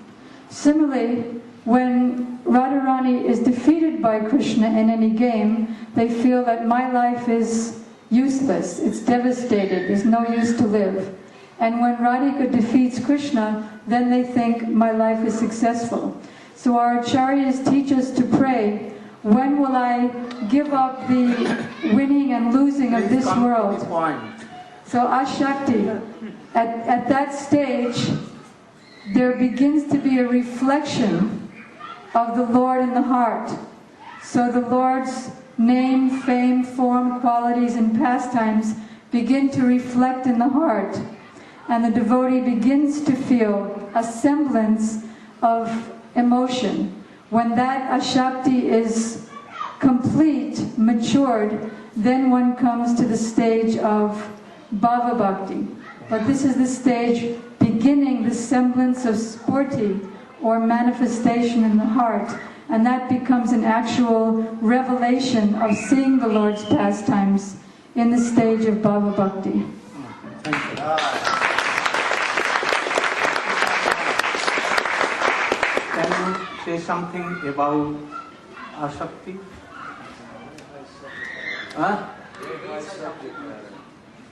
Similarly, when Radharani is defeated by Krishna in any game, they feel that my life is useless, it's devastated, there's no use to live. And when Radhika defeats Krishna, then they think my life is successful. So our acharyas teach us to pray, when will I give up the winning and losing of this world? So Ashakti, at that stage, there begins to be a reflection of the Lord in the heart. So the Lord's name, fame, form, qualities, and pastimes begin to reflect in the heart. And the devotee begins to feel a semblance of emotion. When that Ashakti is complete, matured, then one comes to the stage of Bhava Bhakti. But this is the stage beginning the semblance of Spurti, or manifestation in the heart, and that becomes an actual revelation of seeing the Lord's pastimes in the stage of Bhava Bhakti. Thank you. Can you say something about Asakti? Huh?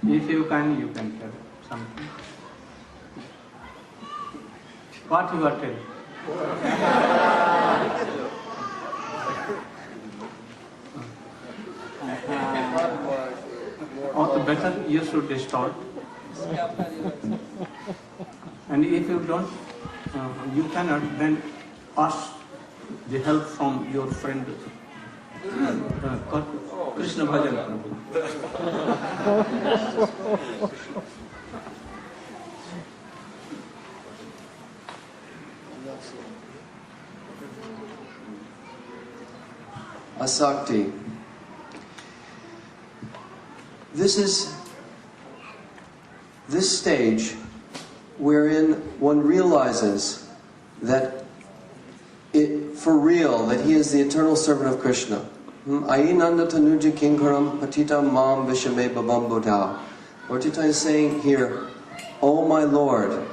If you can tell something. What you are telling? Or better, you should start. And if you don't, you cannot, then ask the help from your friend. Krishna Bhajan Prabhu. Asakti. This is this stage wherein one realizes that for real, that he is the eternal servant of Krishna. Ainanda tanuja kinkaram patita mam vishame babam buddha. Lord Chaitanya is saying here, O my Lord,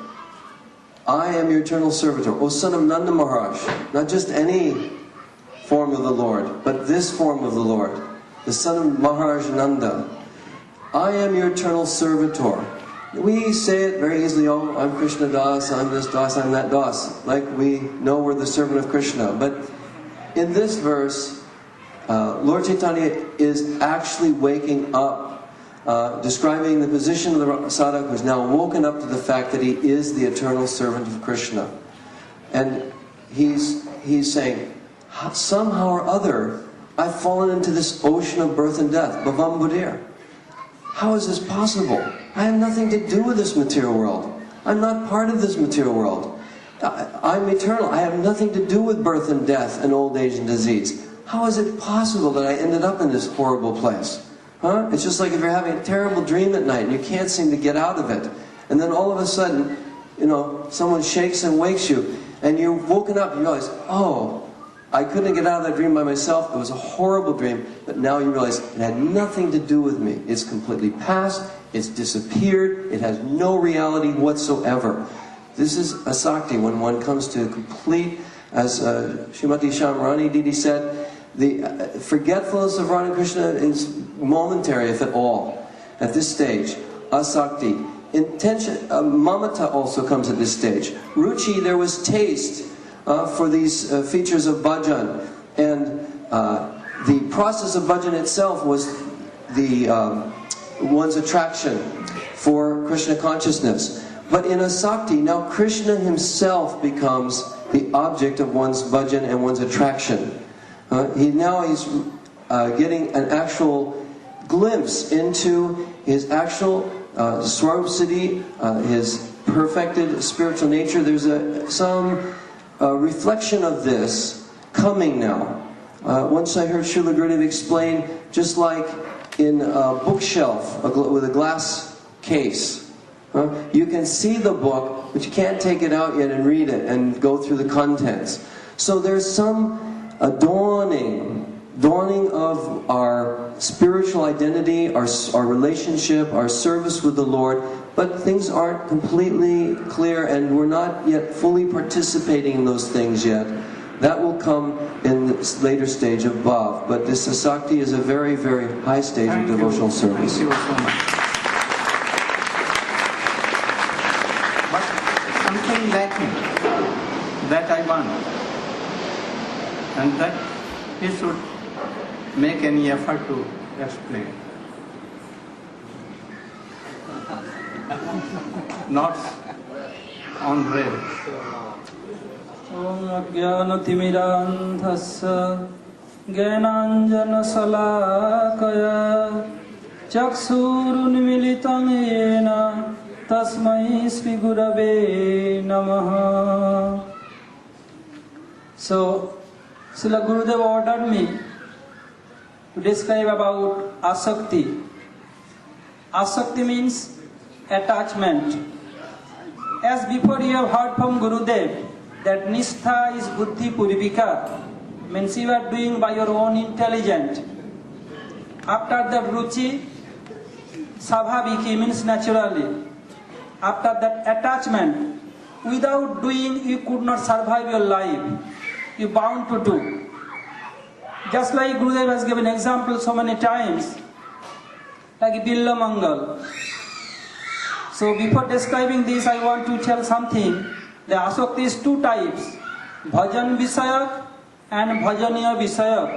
I am your eternal servitor. O son of Nanda Maharaj, not just any form of the Lord, but this form of the Lord, the son of Maharaj Nanda. I am your eternal servitor. We say it very easily, oh, I'm Krishna Das, I'm this Das, I'm that Das, like we know we're the servant of Krishna. But in this verse, Lord Chaitanya is actually waking up, describing the position of the sadhak who's now woken up to the fact that he is the eternal servant of Krishna. And he's saying, somehow or other, I've fallen into this ocean of birth and death, Bhavam Buddhir. How is this possible? I have nothing to do with this material world. I'm not part of this material world. I'm eternal. I have nothing to do with birth and death and old age and disease. How is it possible that I ended up in this horrible place? Huh? It's just like if you're having a terrible dream at night and you can't seem to get out of it. And then all of a sudden, someone shakes and wakes you. And you're woken up and you realize, oh, I couldn't get out of that dream by myself. It was a horrible dream. But now you realize it had nothing to do with me. It's completely past. It's disappeared. It has no reality whatsoever. This is asakti, when one comes to complete, as Srimati Shamrani Didi said, the forgetfulness of Radha Krishna is momentary, if at all, at this stage. Asakti. Intention, mamata also comes at this stage. Ruchi, there was taste for these features of bhajan. And the process of bhajan itself was one's attraction for Krishna consciousness. But in asakti, now Krishna himself becomes the object of one's bhajan and one's attraction. He's getting an actual glimpse into his actual Swarup Siddhi, his perfected spiritual nature. There's some reflection of this coming now. Once I heard Srila Gurudev explain, just like in a bookshelf with a glass case, you can see the book, but you can't take it out yet and read it and go through the contents. So there's some dawning of our spiritual identity, our relationship, our service with the Lord, but things aren't completely clear and we're not yet fully participating in those things yet. That will come in this later stage of Bhav, but this Asakti is a very, very high stage of devotional service. Thank you so much. But something lacking that I want, and that he should make any effort to explain. Not on rails. Om Ajnanatimirandhasya Jnananjanasalakaya Chaksurunmilitam yena Tasmai Sri Gurave Namaha. So, Srila Gurudev ordered me to describe about Asakti. Asakti means attachment. As before you have heard from Gurudev that Nistha is Buddhi Purivika, means you are doing by your own intelligence. After that Ruchi, Savhaviki means naturally. After that attachment, without doing you could not survive your life. You bound to do. Just like Gurudev has given example so many times, like Billa Mangal. So before describing this, I want to tell something. The Asakti is two types, Bhajan Visayak and Bhajaniya Visayak.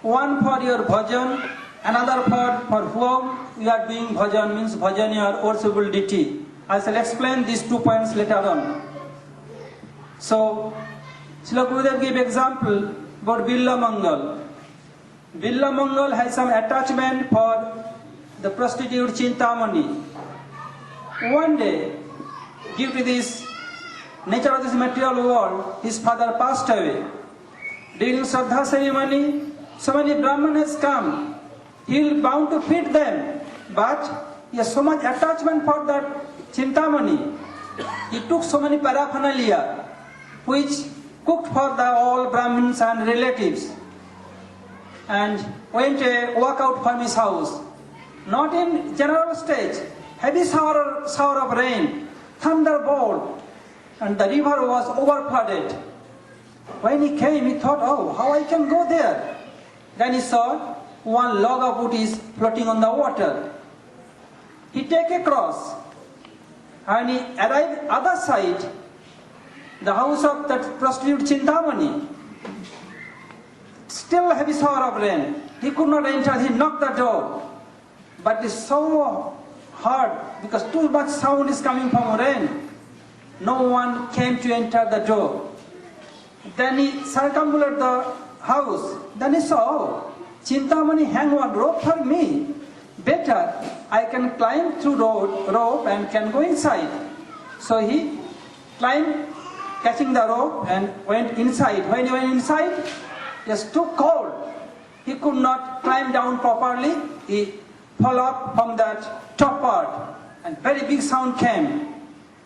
One for your bhajan, another for whom you are doing bhajan, means Bhajaniya or worshipable deity. I shall explain these 2 points later on. So, Srila Gurudev gave example about Billa Mangal. Billa Mangal has some attachment for the prostitute Chintamani. One day, due to this nature of this material world, his father passed away. During Shraddha ceremony, so many Brahmanas come. He will bound to feed them, but he has so much attachment for that Chintamani. He took so many paraphernalia, which cooked for the all Brahmins and relatives, and went a walk out from his house. Not in general stage, heavy shower of rain, thunderbolt, and the river was overflooded. When he came, he thought, oh, how I can go there? Then he saw one log of wood is floating on the water. He take a cross, and he arrived other side, the house of that prostitute Chintamani. Still heavy shower of rain. He could not enter. He knocked the door. But it's so hard because too much sound is coming from rain. No one came to enter the door. Then he circumambulated the house. Then he saw, oh, Chintamani hang one rope for me. Better I can climb through rope and can go inside. So he climbed, catching the rope, and went inside. When he went inside, it was too cold. He could not climb down properly. He fell up from that top part, and very big sound came.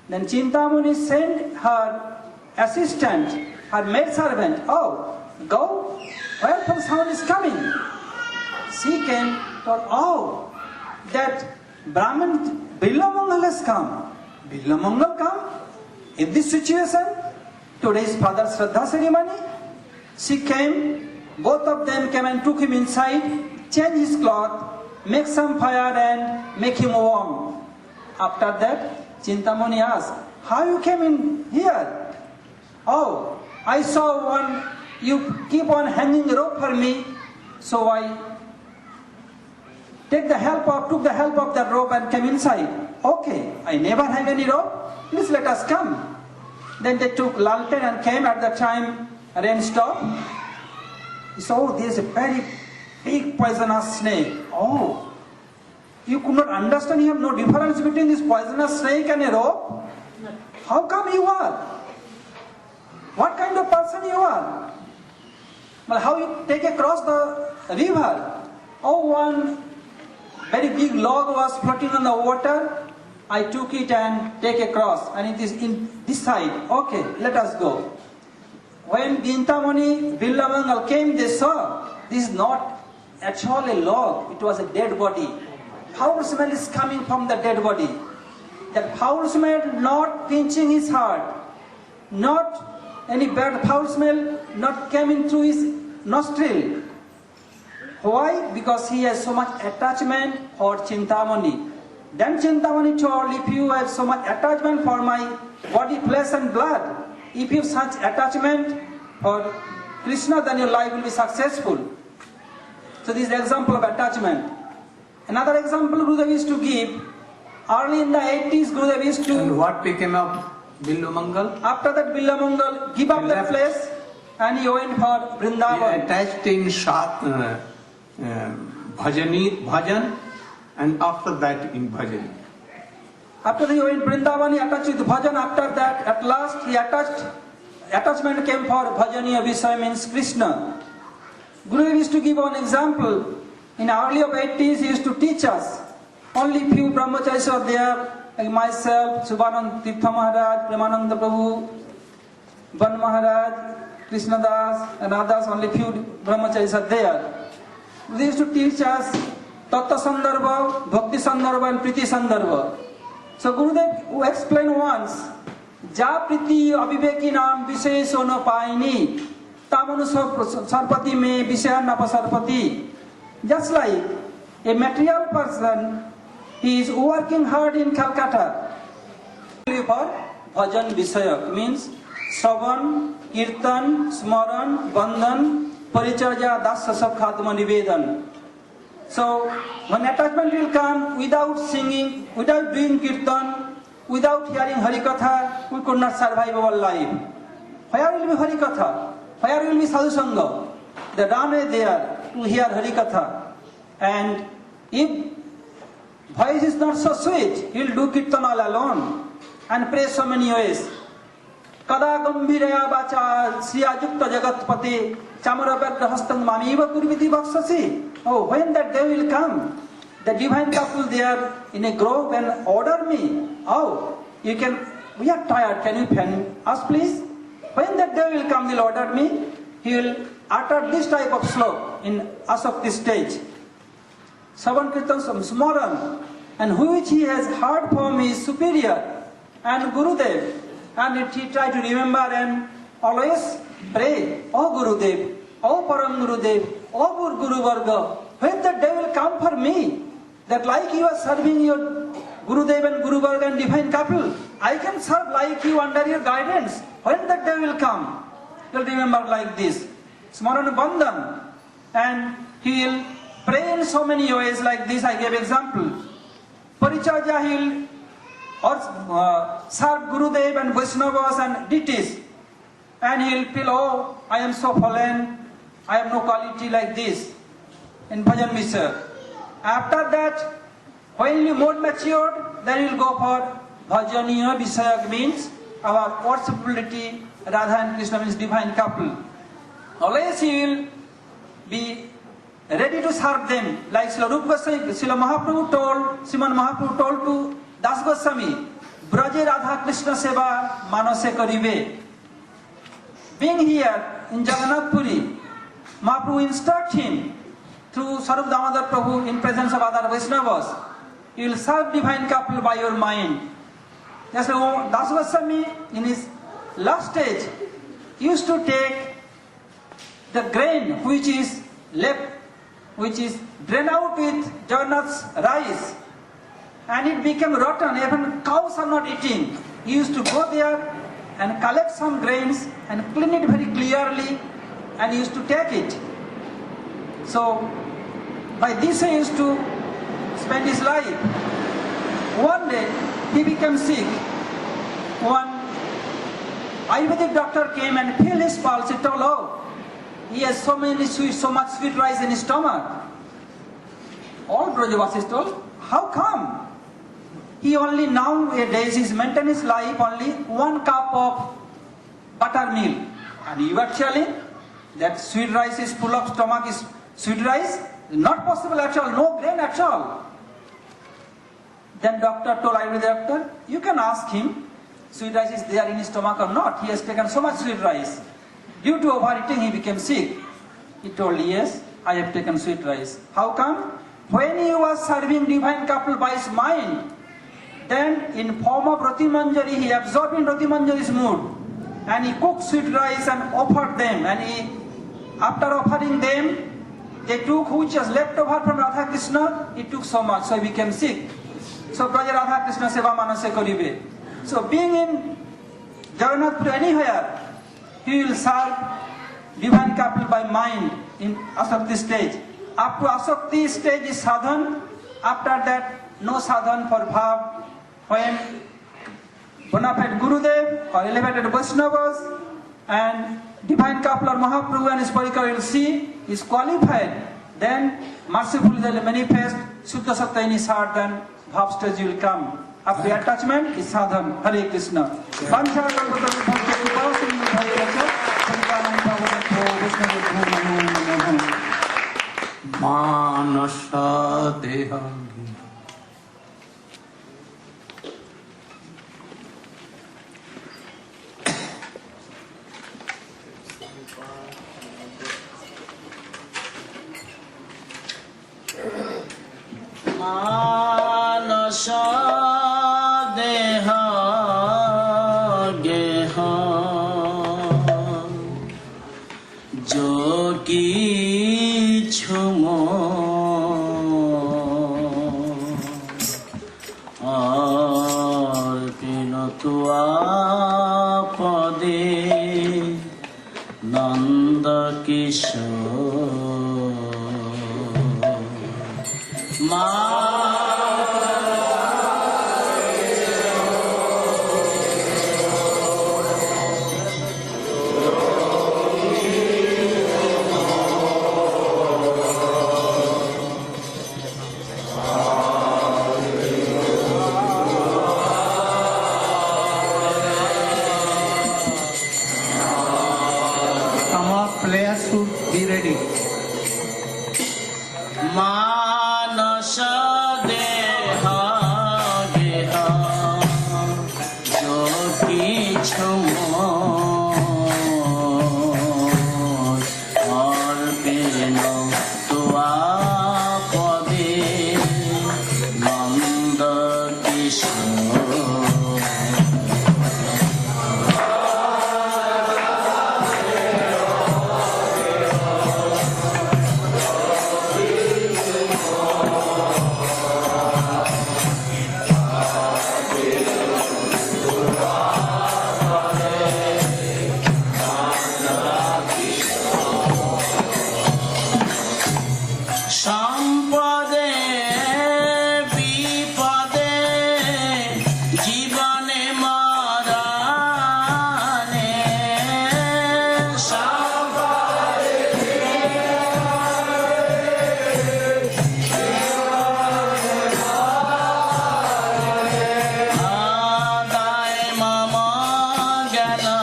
Then Chintamani sent her assistant, her maidservant, oh, go, where the sound is coming? She came, thought, oh, that Brahman Billamangal has come. Billamangal come? In this situation, today's father's Shraddha ceremony, she came, both of them came and took him inside, changed his cloth, make some fire and make him warm. After that, Chintamani asked, how you came in here? Oh, I saw one, you keep on hanging rope for me, so I took the help of that rope and came inside. Okay, I never hang any rope, please let us come. Then they took lantern and came. At the time rain stopped. So there is a very big poisonous snake. Oh, you could not understand, you have no difference between this poisonous snake and a rope? How come you are? What kind of person you are? But how you take across the river? Oh, one very big log was floating on the water. I took it and take across, and it is in this side. Okay, let us go. When Dintamani, Billamangal came, they saw this is not actually a log, it was a dead body. Foul smell is coming from the dead body. That foul smell not pinching his heart, not any bad foul smell not coming through his nostril. Why? Because he has so much attachment for Chintamani. Then Chintamani told, if you have so much attachment for my body, flesh and blood, if you have such attachment for Krishna, then your life will be successful. So this is an example of attachment. Another example Gurudev used to give, early in the 80s Gurudev used to... And what became of Billamangal? After that Billamangal give up that place and he went for Vrindavan. He attached in Bhajan, and after that in Bhajan. After he went Vrindavan, he attached with Bhajan. After that, at last attachment came for Bhajaniya Visaya, means Krishna. Gurudev used to give one example. In early of 80s, he used to teach us. Only few brahmacharis are there, like myself, Subhanand Tirtha Maharaj, Premananda Prabhu, Ban Maharaj, Krishna Das, and others, only few brahmacharis are there. They used to teach us Tattva Sandarbha, Bhakti Sandarbha, and Priti Sandarbha. So Gurudev explained once, Ja Priti Abhiveki Naam Visesho no Paini, Tamanu Sarpati me Visaya Napa Sarpati. Just like a material person, he is working hard in Calcutta for Bhajan Visayak, means Shravan, Kirtan, Smaran, Bandhan, Paricharya, Dasya Sabkhatma Nivedan. So, when attachment will come without singing, without doing Kirtan, without hearing Harikatha, we could not survive our life. Where will be Harikatha? Where will be Sadhusanga? The Rama is there to hear Harikatha. And if voice is not so sweet, he will do Kirtan all alone and pray so many ways. Kada Gambhiraya Bacha Sriyajukta Jagatpati Chamarabhadra Hastan Mamiva Kurviti Vaksasi. Oh, when that day will come, the divine couple there in a grove and order me. Oh, we are tired, can you pen us please? When that day will come, they'll order me. He will utter this type of slok in Asakti stage. Savan Kirtan Smaran, and which he has heard from his superior and Gurudev. And he tried to remember and always pray, Oh Gurudev, Oh Param Gurudev, Oh Guru Varga, when the day will come for me, that like you are serving your Gurudev and Guru Varga and divine couple, I can serve like you under your guidance. When that day will come, you'll remember like this. Smaran Bandhan. And he will pray in so many ways like this. I gave example. Paricharya, he will serve Gurudev and Vaishnavas and deities. And he will feel, oh, I am so fallen, I have no quality like this. In Bhajan Visaya. After that, when you more matured, then you will go for Bhajaniya Visaya, means our worshipability, Radha and Krishna means divine couple. Always he will be ready to serve them. Like Srila Rupa Goswami, Srila Mahaprabhu told, Sriman Mahaprabhu told to Das Goswami, Braje Radha Krishna Seva Manase Karibe. Being here in Jagannath Puri, Mahaprabhu instruct him through Sarup Damodar Prabhu in presence of other Vaishnavas. You will serve divine couple by your mind. Just like Das Goswami in his last stage used to take the grain which is left, which is drained out with Jagannath's rice, and it became rotten. Even cows are not eating. He used to go there and collect some grains and clean it very clearly, and he used to take it. So by this he used to spend his life. One day he became sick. One Ayurvedic doctor came and felt his pulse. He told, oh, he has so much sweet rice in his stomach. All Brajavasis told, how come? He only nowadays is maintaining his life only 1 cup of buttermilk. And you are telling that sweet rice is full of stomach is sweet rice? Not possible at all, no grain at all. Then doctor told Ayurveda doctor, you can ask him, sweet rice is there in his stomach or not. He has taken so much sweet rice. Due to overeating he became sick. He told, yes, I have taken sweet rice. How come? When he was serving divine couple by his mind, then in form of Roti Manjari, he absorbed in Roti Manjari's mood. And he cooked sweet rice and offered them. And after offering them, they took which was left over from Radha Krishna, he took so much, so he became sick. So Praja Radha Krishna Seva Manase Karibe. So being in Jagannath Puri anywhere, he will serve divine couple by mind in Asakti stage. Up to Asakti stage is sadhan. After that, no sadhan for bhav. When bona fide Gurudev or elevated Vaishnavas and divine couple or Mahaprabhu and his Parikar will see is qualified, then mercifully they will manifest Shuddha Sattva in his heart, then bhav stage will come. After attachment is sadhan. Hare Krishna. Manasa Deha. Manasa Deha Geha Jo Kichu Arpino Tua Pade Nanda Kishore Players should be ready. Manasa Deha Geha Jo Kichu Arpino Tua Pade Nanda Kishore Sampade Vipade Jivane Marane Sampade Adai Mama Gana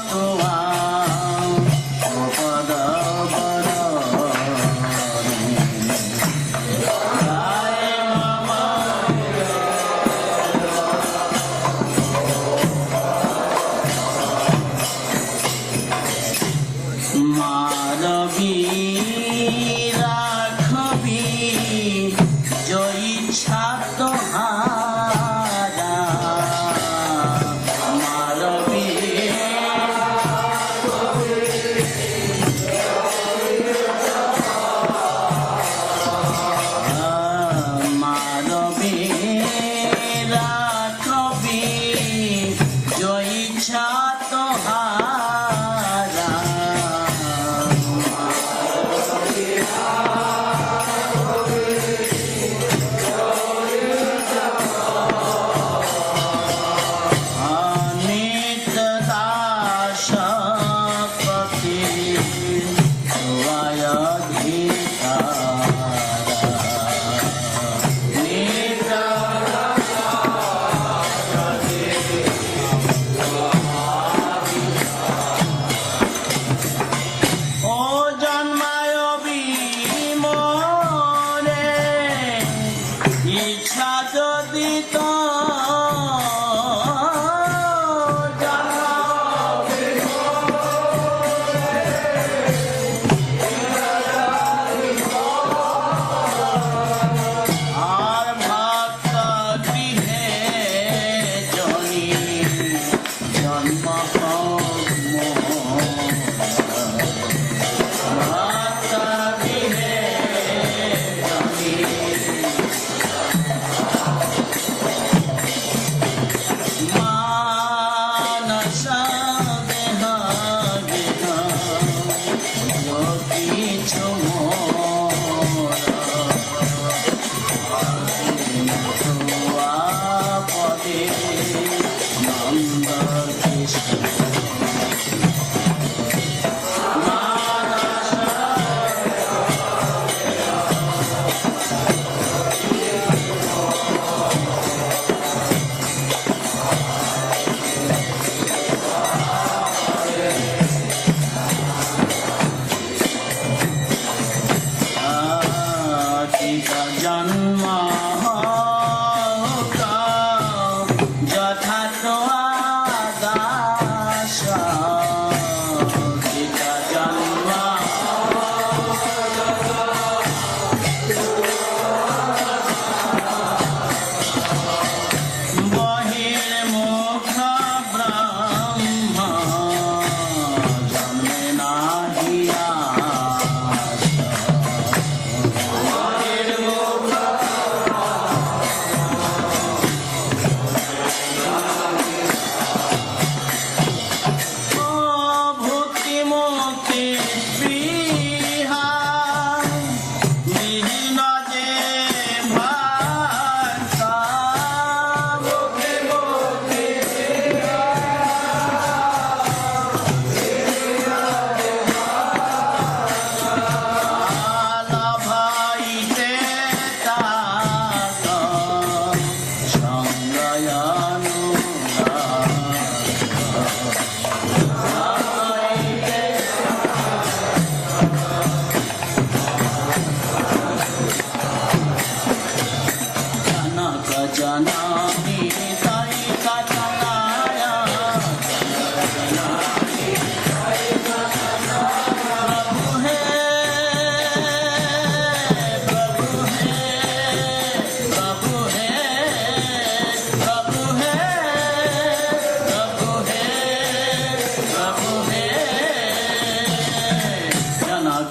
Tua Upada Maravi Rakhavi Joi Chato Hara Maravi Maravi Rakhavi Joi Chato Hara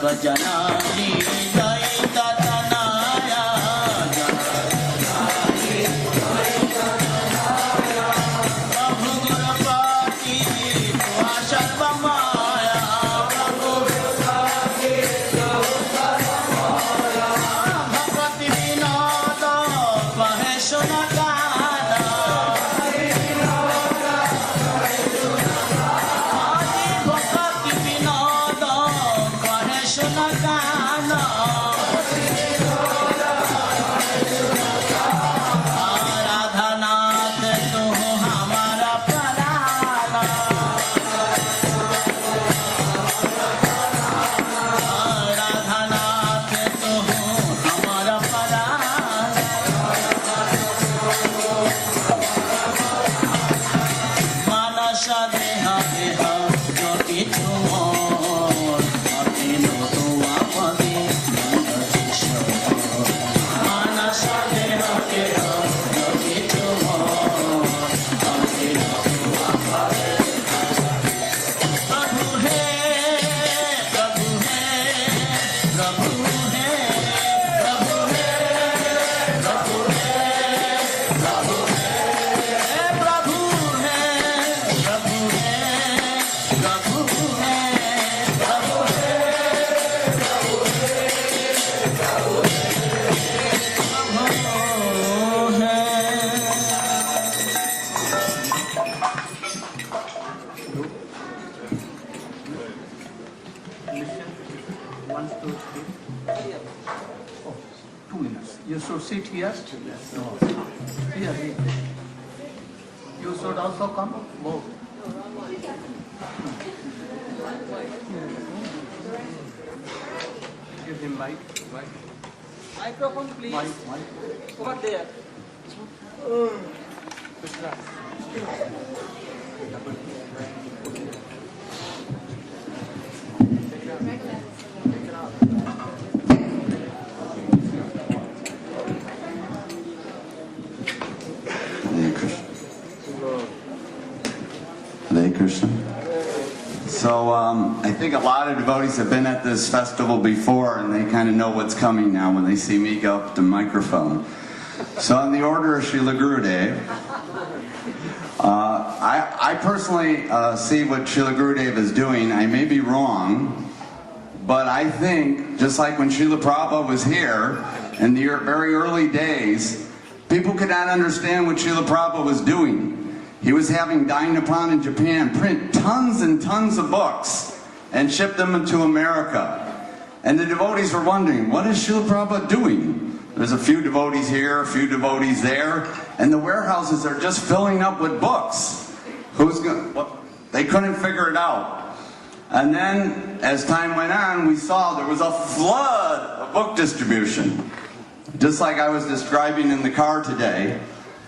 जगजननी दैततनया प्रभु गुरुपति त्वा सर्वमाया प्रभु भगवती विनोद कहे सुन गाना भगवती विनोद कहे सुन गाना राधानाथ तू हमारा प्राण राधानाथ तू हमारा प्राण मानस देह देह जो किछु मोर अखिल तुआ पदे मानस देह देह जो किछु मोर अखिल तुआ पदे प्रभु हे प्रभु हे प्रभु हे प्रभु हे प्रभु हे प्रभु हे प्रभु है प्रभु है प्रभु है प्रभु है प्रभु है One, two, three. Oh, 2 minutes. You should sit here. No. Here, here. You should also come. Move. Give him mic. Microphone, please. Mic. Over there. Hare Krishna. Hare Krishna. So I think a lot of devotees have been at this festival before and they kind of know what's coming now when they see me go up to the microphone. So on the order of Srila Gurudev, I personally see what Srila Gurudev is doing. I may be wrong, but I think, just like when Srila Prabhupada was here in the very early days, people could not understand what Srila Prabhupada was doing. He was having Dai Nippon in Japan print tons and tons of books and ship them into America. And the devotees were wondering, what is Srila Prabhupada doing? There's a few devotees here, a few devotees there, and the warehouses are just filling up with books. They couldn't figure it out. And then, as time went on, we saw there was a flood of book distribution. Just like I was describing in the car today,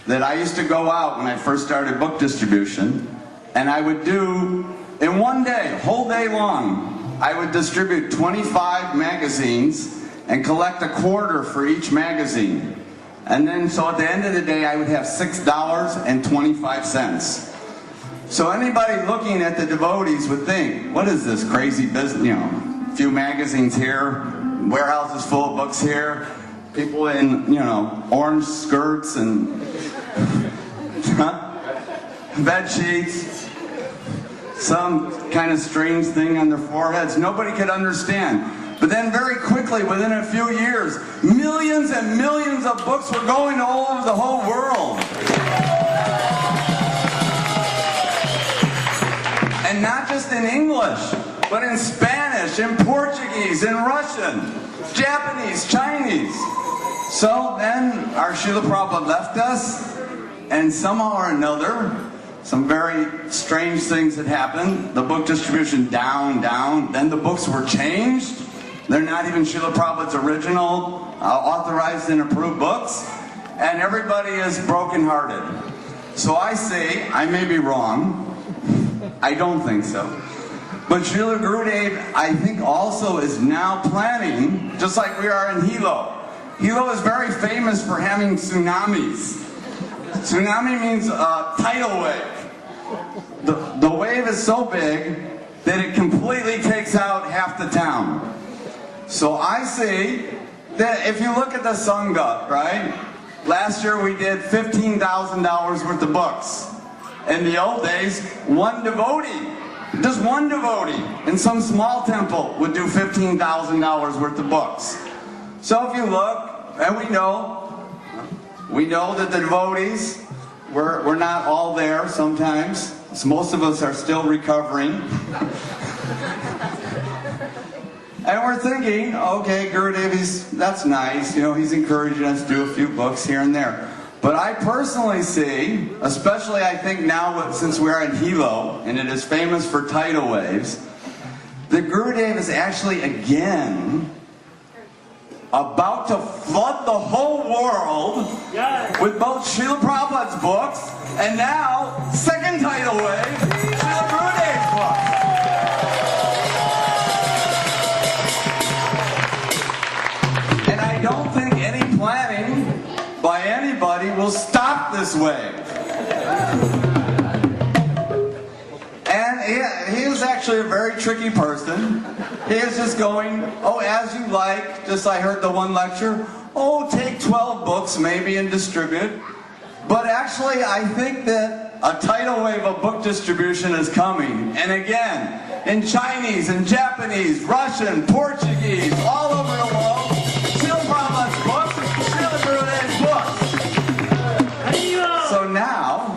that I used to go out when I first started book distribution, and I would do, in one day, whole day long, I would distribute 25 magazines and collect a quarter for each magazine. And then, so at the end of the day, I would have $6.25. So anybody looking at the devotees would think, what is this crazy business, you know, a few magazines here, warehouses full of books here, people in, you know, orange skirts and bed sheets, some kind of strange thing on their foreheads. Nobody could understand. But then very quickly, within a few years, millions and millions of books were going all over the whole world. And not just in English, but in Spanish, in Portuguese, in Russian, Japanese, Chinese. So then our Srila Prabhupada left us, and somehow or another, some very strange things had happened. The book distribution down, then the books were changed. They're not even Srila Prabhupada's original authorized and approved books, and everybody is brokenhearted. So I say, I may be wrong, I don't think so. But Srila Gurudev, I think also is now planning, just like we are in Hilo. Hilo is very famous for having tsunamis. Tsunami means a tidal wave. The wave is so big that it completely takes out half the town. So I see that if you look at the Sangha, right? Last year we did $15,000 worth of books. In the old days, one devotee, just one devotee in some small temple would do $15,000 worth of books. So if you look, and we know that the devotees, we're not all there sometimes. Most of us are still recovering. And we're thinking, okay, Gurudev, that's nice. You know, he's encouraging us to do a few books here and there. But I personally see, especially I think now since we're in Hilo, and it is famous for tidal waves, that Gurudev is actually again about to flood the whole world with both Srila Prabhupada's books and now, second tidal wave, Srila Gurudev's books. And I don't think any planning by anybody will stop this wave. And he is actually a very tricky person. He is just going, oh, as you like, just I heard the one lecture, oh, take 12 books maybe and distribute. But actually, I think that a tidal wave of book distribution is coming. And again, in Chinese and Japanese, Russian, Portuguese, all over the world, Srila Prabhupada's books, Srila Gurudev's books. So now,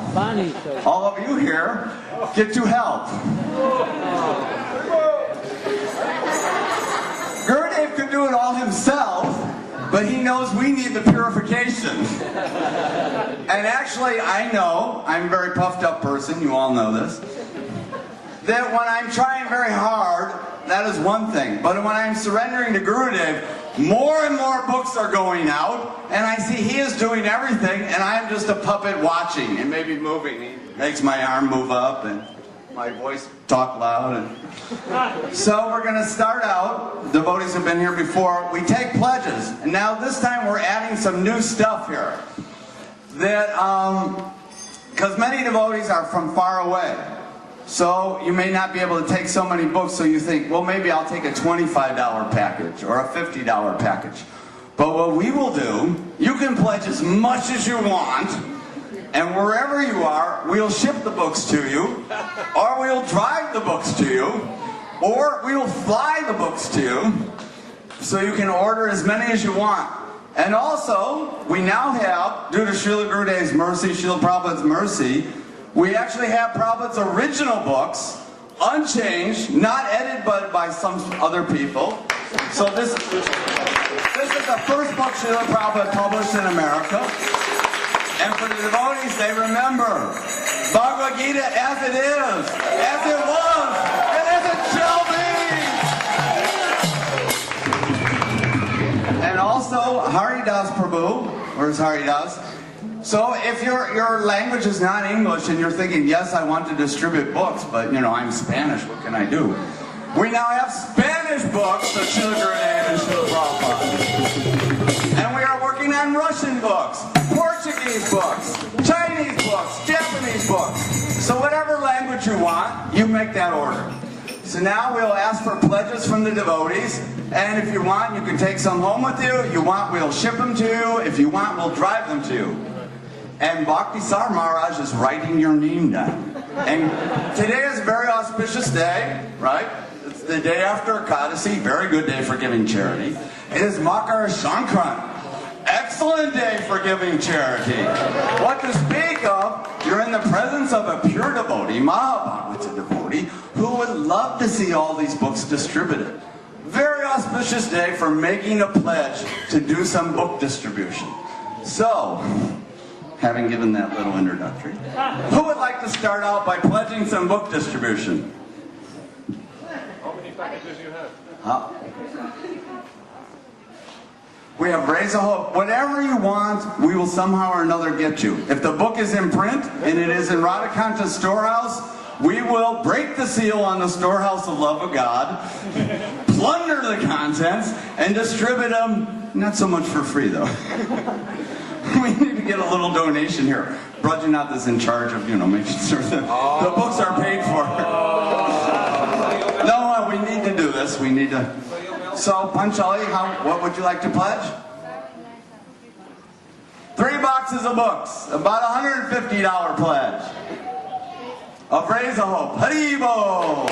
all of you here get to help. Gurudev could do it all himself, but he knows we need the purification. And actually, I know, I'm a very puffed up person, you all know this, that when I'm trying very hard, that is one thing. But when I'm surrendering to Gurudev, more and more books are going out, and I see he is doing everything, and I'm just a puppet watching, and maybe moving. He makes my arm move up, and my voice talk loud. So we're going to start out. Devotees have been here before. We take pledges, and now this time we're adding some new stuff here. That, because many devotees are from far away. So you may not be able to take so many books, so you think, well, maybe I'll take a $25 package or a $50 package. But what we will do, you can pledge as much as you want, and wherever you are, we'll ship the books to you, or we'll drive the books to you, or we'll fly the books to you, so you can order as many as you want. And also, we now have, due to Srila Gurudev's mercy, Srila Prabhupada's mercy, we actually have Prabhupada's original books, unchanged, not edited by some other people. So this is the first book Srila Prabhupada published in America. And for the devotees, they remember Bhagavad Gita as it is, as it was, and as it shall be. And also, Haridas Prabhu, where's Haridas? So if your language is not English and you're thinking, yes, I want to distribute books, but, you know, I'm Spanish, what can I do? We now have Spanish books of Srila Gurudev and Srila Prabhupada. And we are working on Russian books, Portuguese books, Chinese books, Japanese books. So whatever language you want, you make that order. So now we'll ask for pledges from the devotees, and if you want, you can take some home with you. If you want, we'll ship them to you. If you want, we'll drive them to you. And Bhakti Sar Maharaj is writing your name down. And today is a very auspicious day, right? It's the day after Ekadasi, very good day for giving charity. It is Makar Sankran. Excellent day for giving charity. What to speak of, you're in the presence of a pure devotee, Mahabhagavata devotee, who would love to see all these books distributed. Very auspicious day for making a pledge to do some book distribution. So, having given that little introductory, who would like to start out by pledging some book distribution? How many packages you have? We have Raise a Hope. Whatever you want, we will somehow or another get you. If the book is in print and it is in Radhakanta's storehouse, we will break the seal on the storehouse of love of God, plunder the contents, and distribute them, not so much for free though. We need to get a little donation here. Brajanath is in charge of, making sure that the books are paid for. No, we need to do this. We need to... So you'll So, Panchali, what would you like to pledge? 3 boxes of books, about $150 pledge. Of Raise a Hope. Haribo!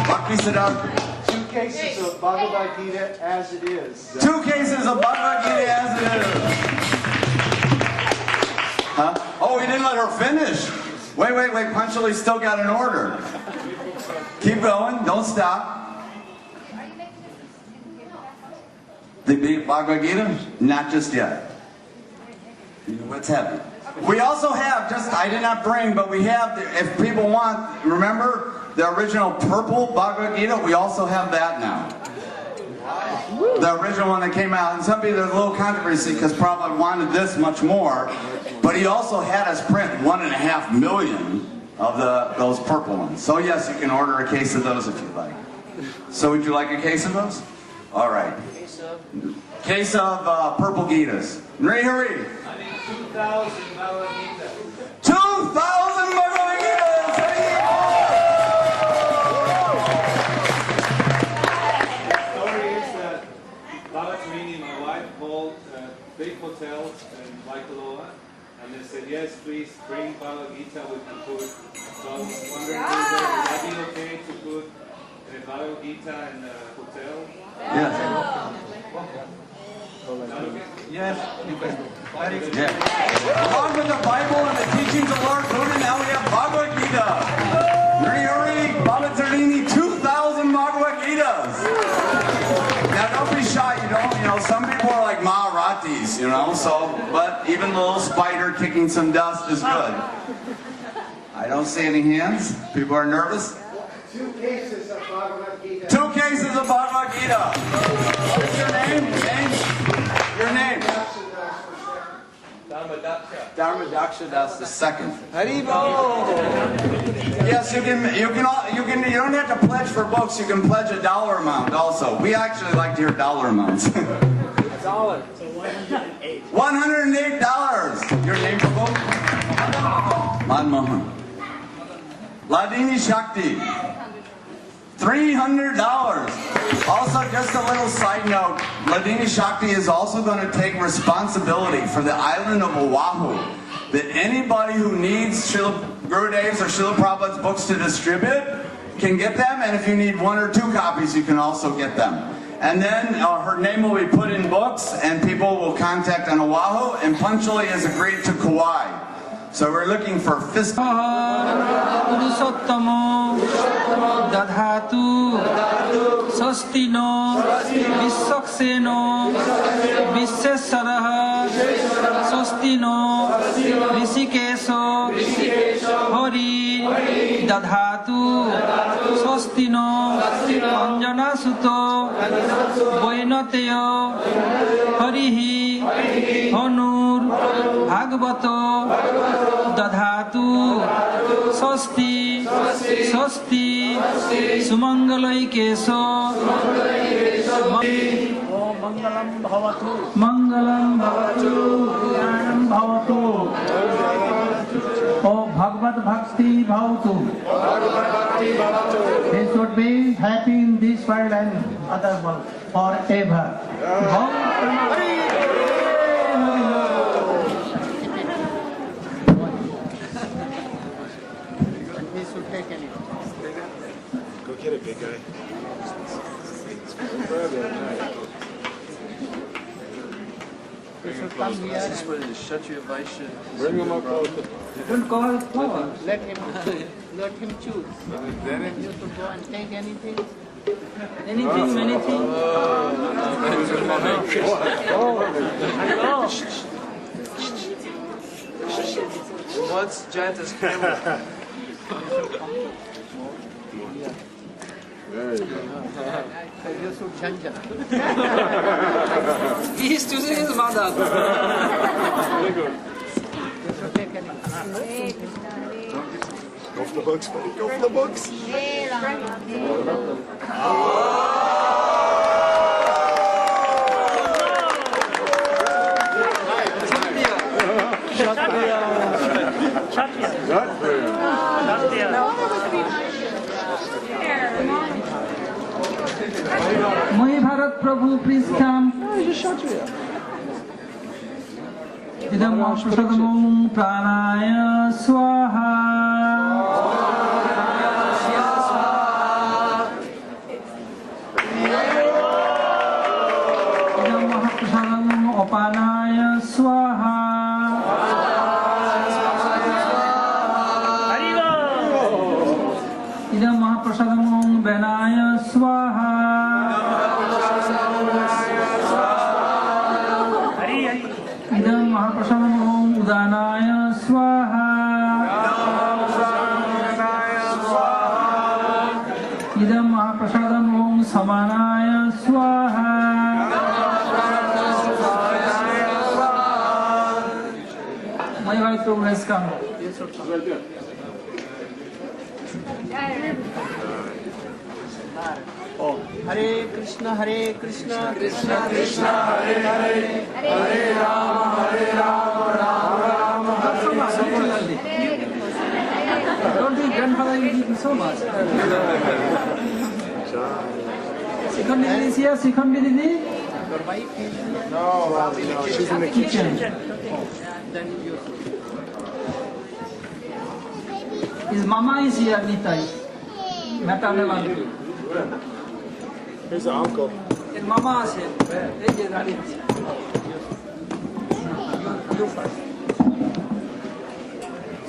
Bhakti Siddhartha. 2 cases of Bhagavad Gita as it is. 2 cases of Bhagavad Gita as it is. Huh? Oh, we didn't let her finish. Wait. Panchali's still got an order. Keep going. Don't stop. The Bhagavad Gita? Not just yet. What's happening? We also have, I did not bring, but we have, if people want, remember the original purple Bhagavad Gita? We also have that now. The original one that came out. And some people, there's a little controversy because Prabhupada wanted this much more. But he also had us print 1.5 million of those purple ones. So yes, you can order a case of those if you like. So would you like a case of those? All right. Case of purple Gitas. Hurry. 2,000 Bhagavad Gita. 2,000 Bhagavad Gitas! The story is that Bhavatrini, my wife, called big hotels in Waikoloa, and they said, yes, please bring Bhagavad Gita with the food. So I was wondering, would that be okay to put a Bhagavad Gita in the hotel? Yes. Yes. Yeah. Along with the Bible and the teachings of Lord Buddha, now we have Bhagavad Gita. Hurry, Bhavatrini, 2,000 Bhagavad Gitas. Now don't be shy, some people are like Maharatis, but even the little spider kicking some dust is good. I don't see any hands. People are nervous. 2 cases of Bhagavad Gita. 2 cases of Bhagavad Gita. What's your name? Your name? Dharmadaksha, that's the second. Haribo! Yes, you don't have to pledge for books, you can pledge a dollar amount also. We actually like to hear dollar amounts. $108. $108. Your name for book? Manmohan. Ladini Shakti. $300. Also, just a little side note, Ladini Shakti is also going to take responsibility for the island of Oahu. That anybody who needs Srila Gurudev's or Srila Prabhupada's books to distribute can get them, and if you need 1 or 2 copies, you can also get them. And then her name will be put in books, and people will contact on Oahu, and Panchali has agreed to Kauai. So we're looking for fiscal. Purushottamo dadhatu swastino vissakseno vissesaraha swastino rishikeso hori dadhatu swastino anjanasuto vainateyo harihi honur bhagavato dadhatu swasti swasti sumangalaikeso mangalam bhavatu jnanam bhavatu oh bhagavad bhakti bhavatu. They should be happy in this world and other world forever. Go get it, big guy. This is what it is. Kshatriya Vaishya. Bring him up closer. Don't call it power. Let him choose. You should go and take anything. Anything, anything. What's Janta's camera? There you go. You should janja. He is choosing his mother. You should take anything. Go for the books, buddy. Go for the books. Kshatriya. Prabhu, please come. Idam Mahaprasadamam Pranaya Swaha. Idam Mahaprasadamam Opanaya Swaha. Idam Mahaprasadamam Benaya Swaha. Idam Mahaprasadamam Udanaya Swaha. Idam Mahaprasadamam Samanaya Swaha. My wife to has come. Hare Krishna, Krishna Krishna, Hare Hare, Hare Rama, Rama Rama, Hare Hare. Don't think grandfather is eating so much. Second Didi is here, second Didi. your wife is No, she's in the Kitchen. then you His mama is here, Nitai. Maternal uncle. Here's the uncle. His mama is here. You first.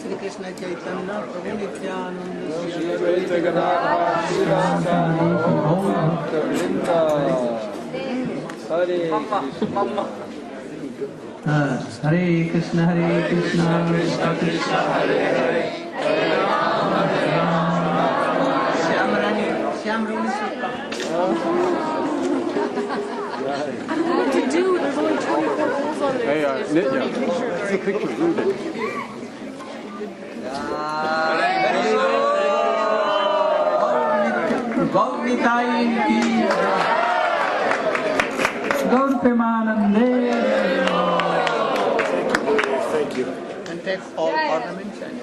Sri Krishna Chaitanya Prabhu Nityananda Hare Krishna, Krishna Krishna, Hare Hare. Shyam Rani Sutta. What to do? There's only 24 holes on there. Hey, There's Nitya, 30 pictures. take a picture. Read it. Gaur Nitai ki Gaur Premanande. Thank you. And take all ornaments and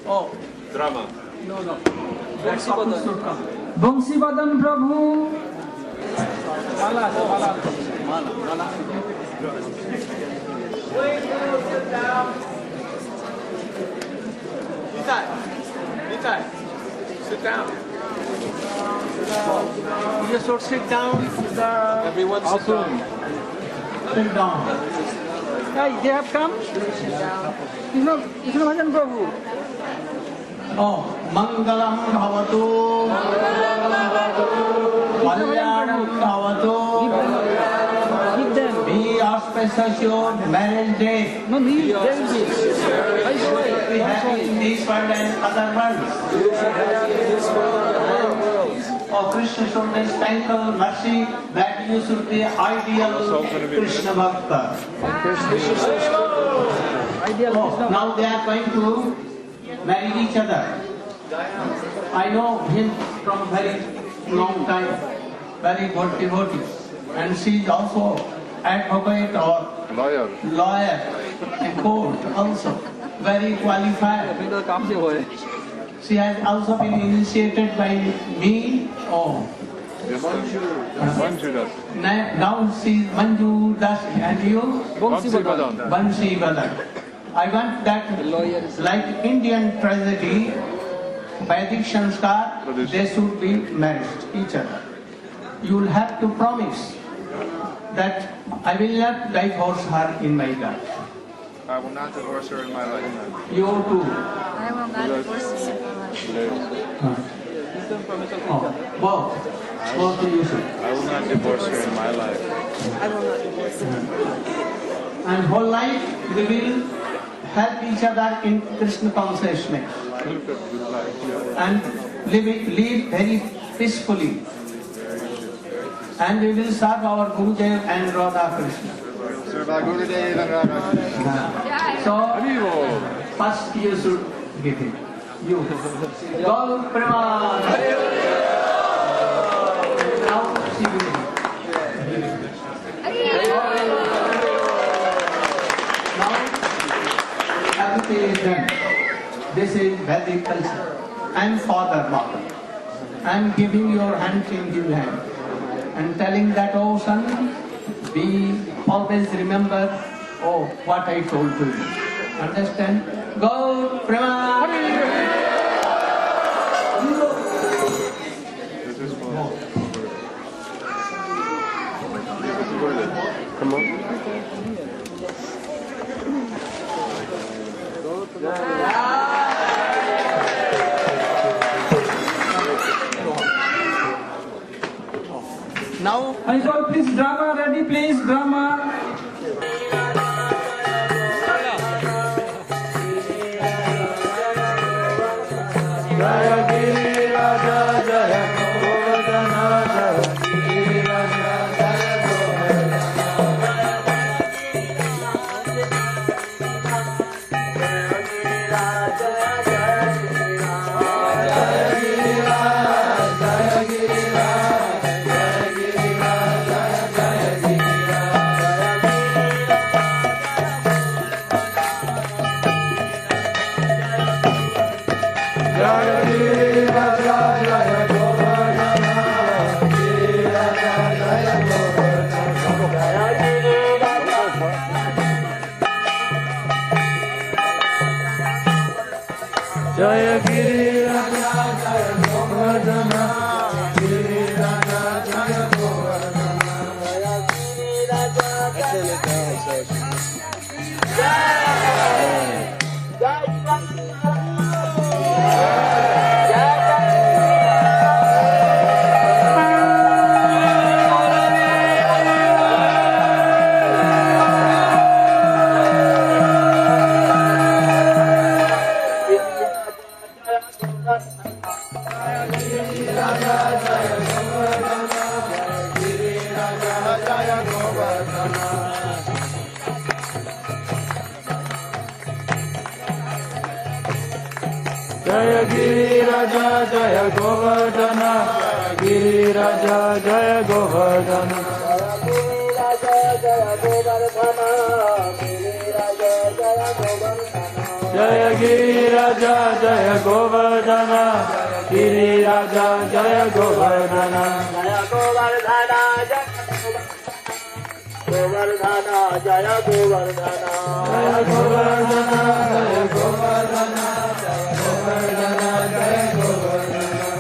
Oh, Drama. no. Bangsi Badan Prabhu. Nitai, sit down. You should sit down. Everyone sit down. Sit down. Hey, they have come? It's not Bhajan Prabhu. Oh, Mangalam Bhavatu. Kalyanam Bhavatu. Give them. Be auspicious your marriage day. No, they will be. We have in this world and other worlds. Oh, Krishna should be thankful, mercy, that you should be ideal Krishna Bhakta. Oh, now they are going to marry each other. I know him from very long time, very good devotee. And she is also advocate or lawyer in court also, very qualified. She has also been initiated by me. Oh. Now she is Manju Das and you? Bansi Badan. I want that like Indian tragedy, Vedic Sanskar, they should be married each other. You will have to promise that I will not divorce her in my life. I will not divorce her in my lifetime. You too. I will not divorce you. Both you should. I will not divorce her in my life. I will not divorce you. And whole life we will help each other in Krishna consciousness and live very peacefully. And we will serve our Gurudev and Radha Krishna. Serve our Gurudev and Radha Krishna. So, first you should give him. You. Gaur Preman. Now she will. Now, everything is done. This is Vedic culture. And father, mother. I am giving your hand in his hand. and telling that, oh son, be always remember, oh, what I told to you. Understand? Go, Prema! Come on. Now, please, drama ready, please, drama. Jaya Giri Raja Jaya Govardhana Giri Raja Jaya Govardhana Jaya Giri Raja Jaya Jaya Giri Raja Jaya Govardhana Giri Raja Jaya Govardhana Jaya Giri Raja Jaya Govardhana Giri Raja Jaya Govardhana Jaya Govardhana Govardhana Jaya Govardhana Jaya Govardhana Jaya Govardhana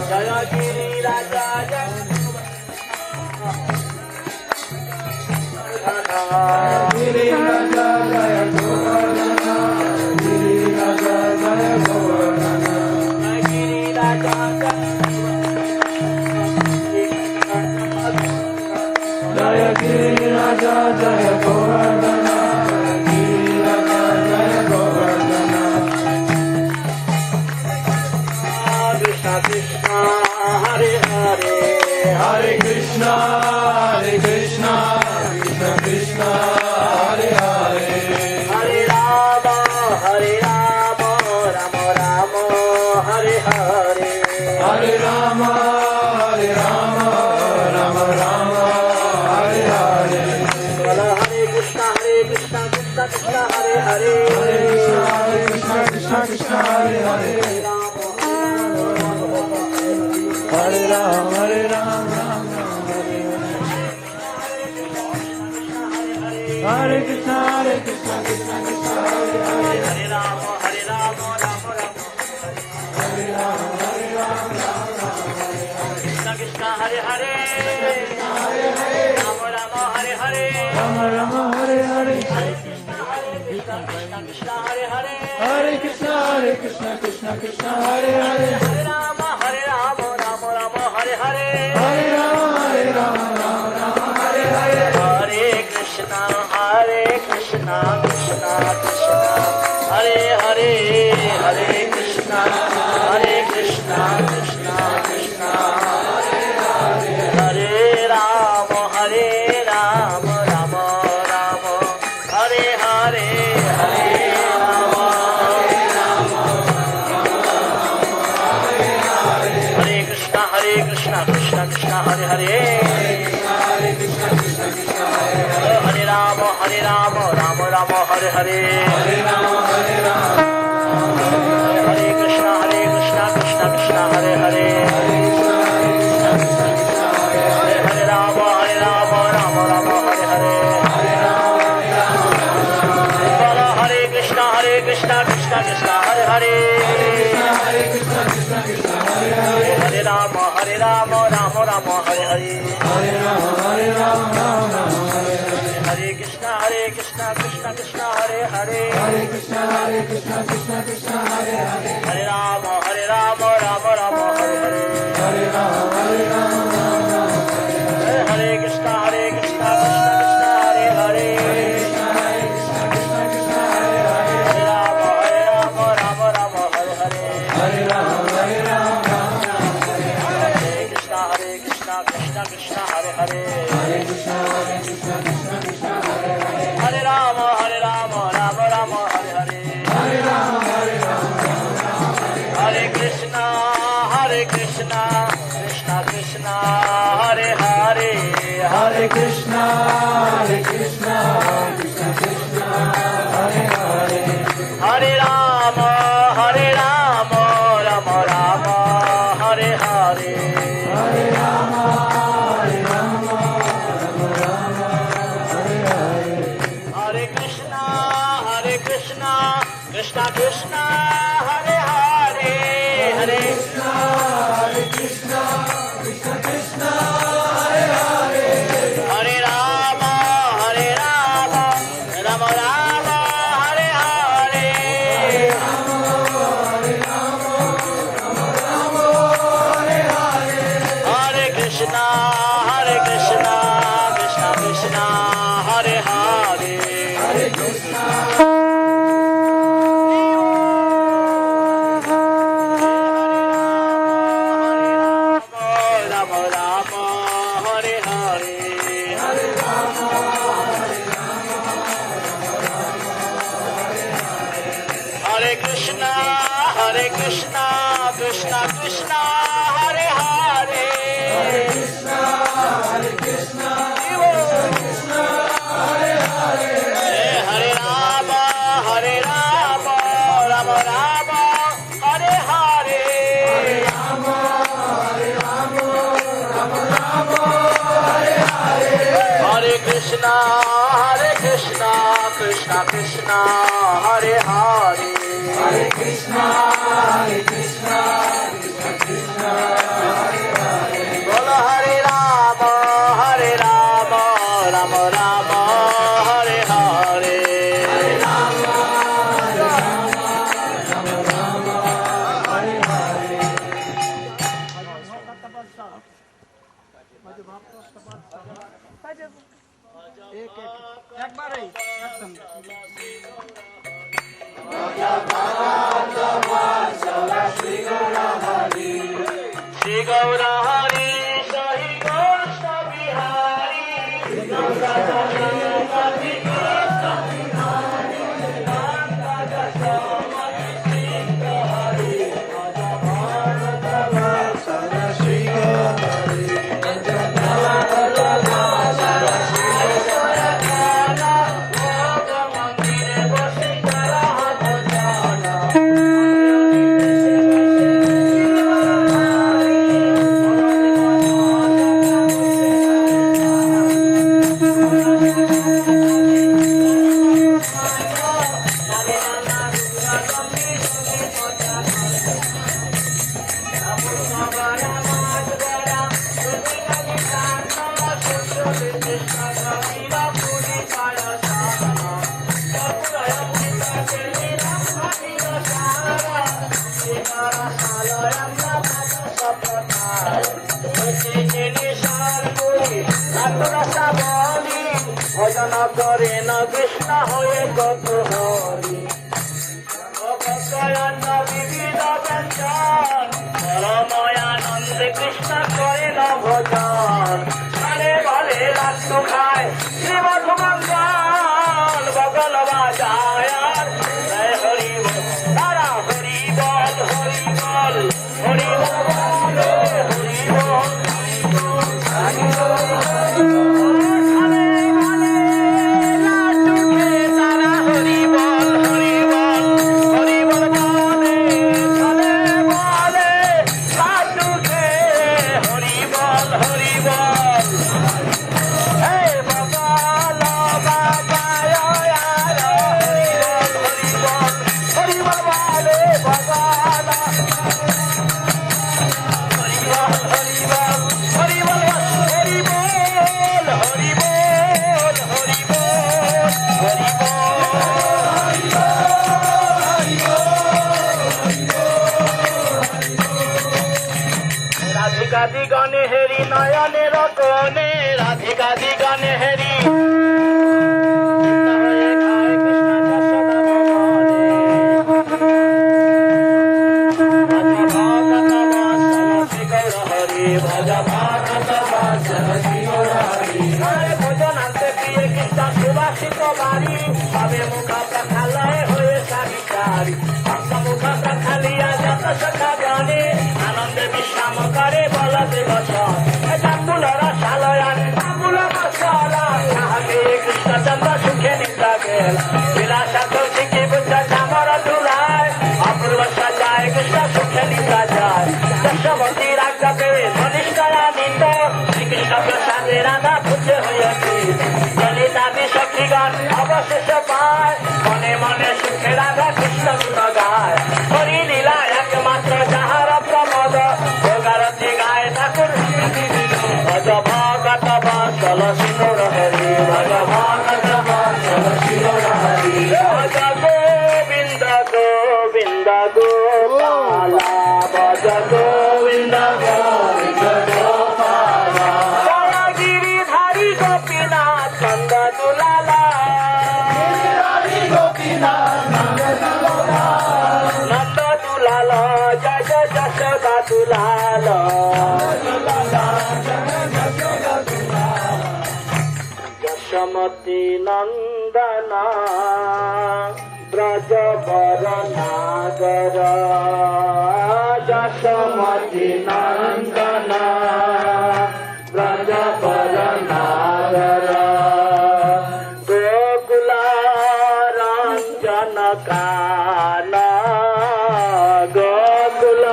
Jaya Giri Raja Giri Raja Jaya Govardhana Giri Raja Jaya Govardhana Giri Raja Jaya Giri Raja Jaya Govardhana Giri Raja Jaya Govardhana Krishna Krishna Hare Hare Hare Krishna Krishna Krishna Hare Hare Hare Rama Rama Rama Hare Hare Hare Rama Rama Rama Hare Hare Hare Krishna Krishna Krishna Hare Hare Hare Krishna Krishna Hare Hare Hare Ram Hare Ram Hare Krishna Krishna Krishna Hare Hare Hare Ram Ram Hare Ram Krishna Krishna Hare Hare Ram Ram Hare Hare Ram Ram Hare Hare Krishna Hare Hare Hare Krishna Krishna Krishna Hare Hare Hare Ram Ram Hare Hare Hare Ram Ram Hare Hare Hare Krishna Krishna Krishna Hare Hare Hare Krishna Krishna Krishna Hare Hare Hare Ram Ram Ram Hare Hare Hare Ram Hare Krishna Krishna Krishna Hare Hare Hare Ram Ram Hare Hare Hare Krishna Krishna Krishna Hare Hare Hare Ram Ram Ram Ram Hare Hare Hare Ram Ram Ram Hare Hare Hare Krishna Krishna Krishna Hare Hare Hare Krishna Krishna Krishna Hare Hare Hare Ram Ram Ram Hare Hare Hare Ram Ram Hare Hare Krishna Krishna Krishna Hare Hare Hare Krishna Krishna Krishna Hare Hare Hare Ram Ram Hare Hare Hare Ram Hare Krishna Krishna Krishna Hare Hare Hare Krishna Krishna Krishna Hare Hare Hare Ram Ram Hare Hare Hare Ram Hare Krishna Krishna Krishna Hare Hare Hare Krishna Krishna Krishna Hare Hare Hare Ram Ram Hare Hare Hare Ram Ram Hare Hare Hare Krishna Krishna Krishna Hare Hare Hare Krishna Krishna Krishna Hare Hare Hare Ram Ram Hare Hare Hare Krishna Krishna Krishna Hare Hare Hare Krishna Krishna Krishna Krishna Hare Hare Hare Krishna Krishna Krishna Hare Hare Hare Rama Rama Rama Hare Hare Hare Rama Rama Hare Hare Hare Krishna Krishna Krishna Hare Hare Hare Krishna Krishna Krishna Hare Hare Bolo Hare Rama Rama Rama Hare Hare Hare Rama Rama Rama Hare Hare Shri Govardhan, Shri Krishna Bihari, Shri Govardhan, Shri Krishna Bihari, Nanda Dasama, Shri Hari, Raja Bharata Vasana, Shri Hari, Raja Bharata Vasana, Shri Saratana, Yoga Mandire Vasitara Bhajana. Bhajana kare na Krishna hoye koko hari Bhakayana vivida vanchan Paramayanande Krishna kare na bhajan Hare bhale rakto khai Srimad Bhagan Bhagal vajayan Jai Hari Bol Tara Hari Bol Hari Bol Hari Bol Hari Bol Hari Bol Hari হেরি নয়নের কোণে রাধিকা দিগনে হেরি ভোজনান্তে প্রিয় কৃষ্ণ সুবাসিত বাড়ি পাবে মুখ প্রাখালয় হয়ে সারিচারি মুখ প্রাখালিয়া যত সখা গানে আনন্দে বিশ্রাম করে বলতে বছর জাম্বুল রসালয়ান জাম্বুল মশলা তাহাকে কৃষ্ণচন্দ্র সুখে নিদ্রা গেল বিলাসা কৌশিকী বুদ্ধ চামর তুলায় অপূর্ব সাজায় কৃষ্ণ সুখে নিদ্রা যায় দশমতী রাজ্যে ধনিষ্ঠায়ানিত শ্রীকৃষ্ণ প্রসাদে রাধা পুজো হয়েছে ললিতাদি সখীগণ অবশেষে পায় মনে মনে সুখে রাধা কৃষ্ণ গুণ গায় হরি লীলা একমাত্র যাহার প্রমোদ ভোগারতি গায় ঠাকুর ভজ ভগত বৎসল সিন্দুর হরি ভজ ভগত বৎসল সিন্দুর হরি ভজ গোবিন্দ গোবিন্দ গোপালা ভজ গোবিন্দ গোবিন্দ গোপালা দয়া গিরিধারী গোপীনাথ নন্দ দুলালা নন্দ দুলাল জয় জয় যশোদা দুলাল যশোমতী নন্দন ব্রজ বর নাগর যশোমতী নন্দন ব্রজ বর নাগর গোকুল রঞ্জন কান গোকুল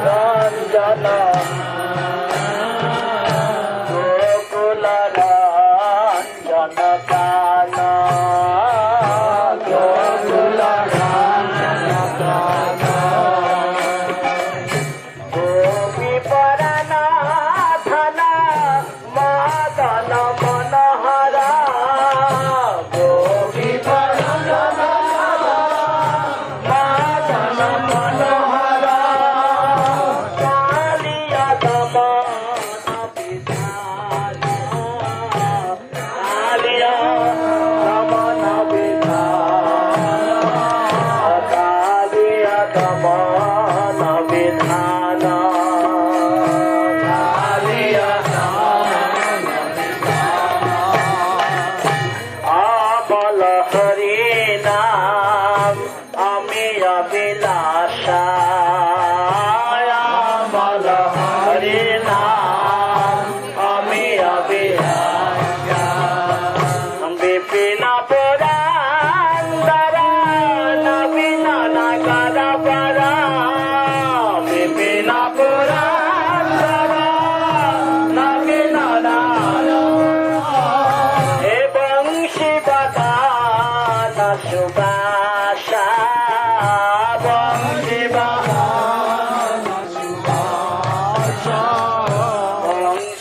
রঞ্জন গোকুল রঞ্জন কান গোকুল রঞ্জন কান গোপী পরনাথন মদন মনোহর গোপী পরনাথন মদন মনোহর কালিয়া দমন বিধান কালিয়া দমন বিধান কালিয়া দমন বিধান কালিয়া আমল হরি নাম আমি অবিলাসা আমল হরি নাম আমি অবিলাসা বিপিন পুরান্দর নবীন নাগর পর বিপিন পুরান্দর নবীন নাগর এবং শিবদান সুবাসা শিবদান সুবাসা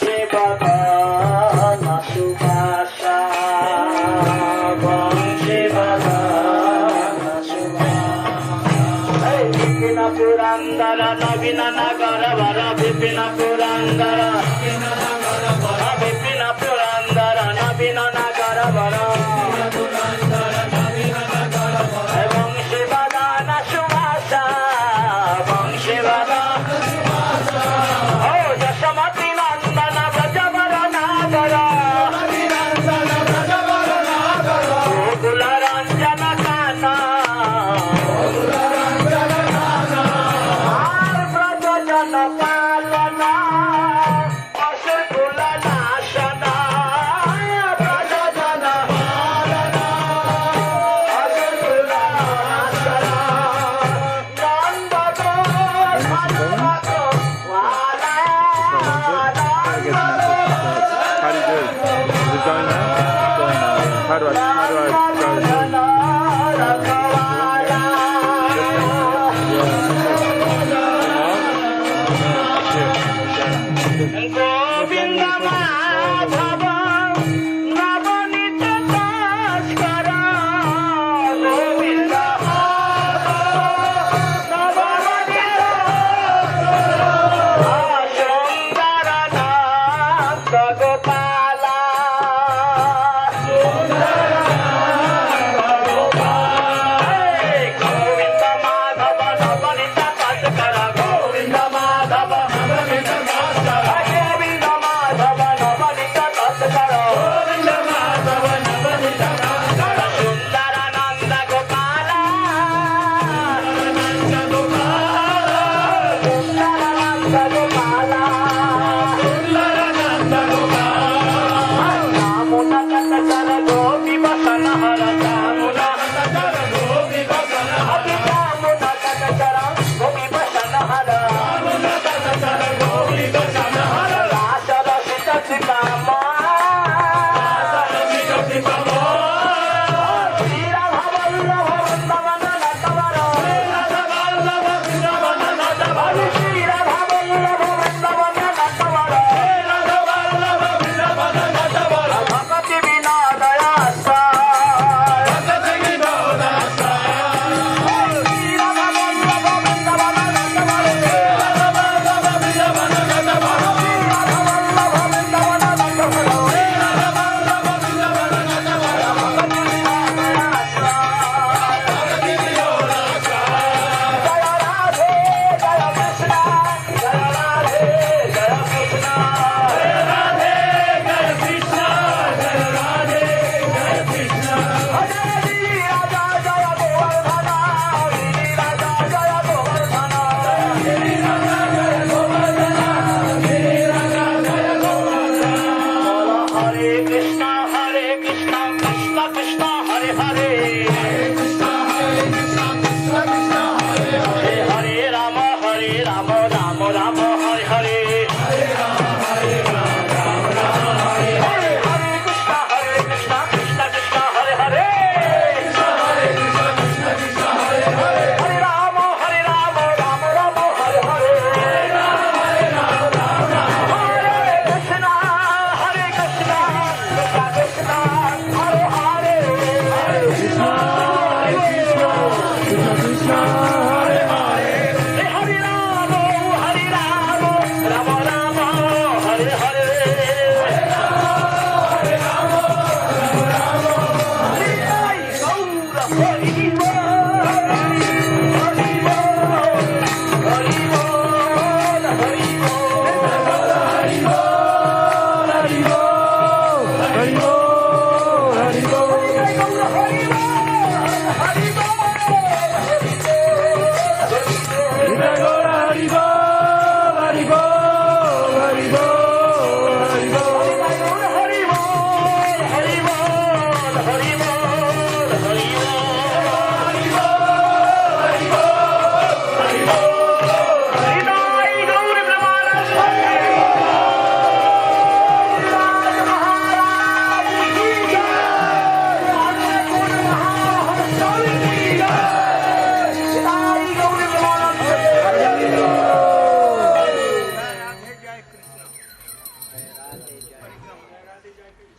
শিবদান সুবাসা শিবদান সুবাসা বিপিন পুরান্দর নবীন নাগর বর বিপিন পুরান্দর বিপিন পুরান্দর নবীন নাগর বর এবং শিবদান সুবাসা এবং শিবদান ও যশোমতী নন্দন ব্রজ বর নাগর গোকুল রঞ্জন কান আর ব্রজ জন পালন অসুর কুল নাশন ব্রজ জন পালন অসুর কুল নাশন নন্দ ভাগবত ওয়ালা How do you do it? Is it going now? It's going now. How do I go? Govinda Madhav নবনীত ভাস্কর গোবিন্দ মাধব নবনীত সুন্দর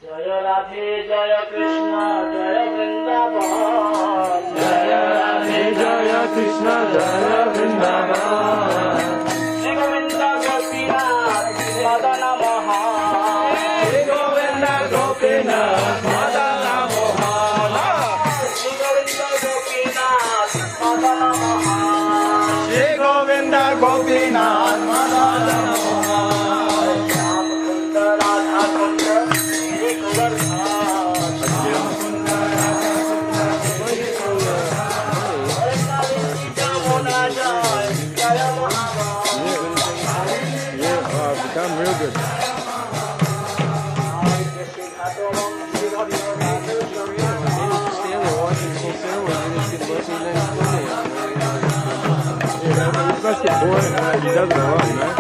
Jaya Radhe Jaya Krishna Jaya Vrindavan Jaya Radhe Jaya Krishna Jaya Vrindavan Shri Govinda Gopinath Madana Mohan Shri Govinda Gopinath Madana Mohan Shri Govinda Gopinath Madana Mohan Shri Govinda Gopinath Madana Mohan Sham Kunda Radha Kunda Shri Govardhan Become real good. It must get boring when he does it a lot, you know?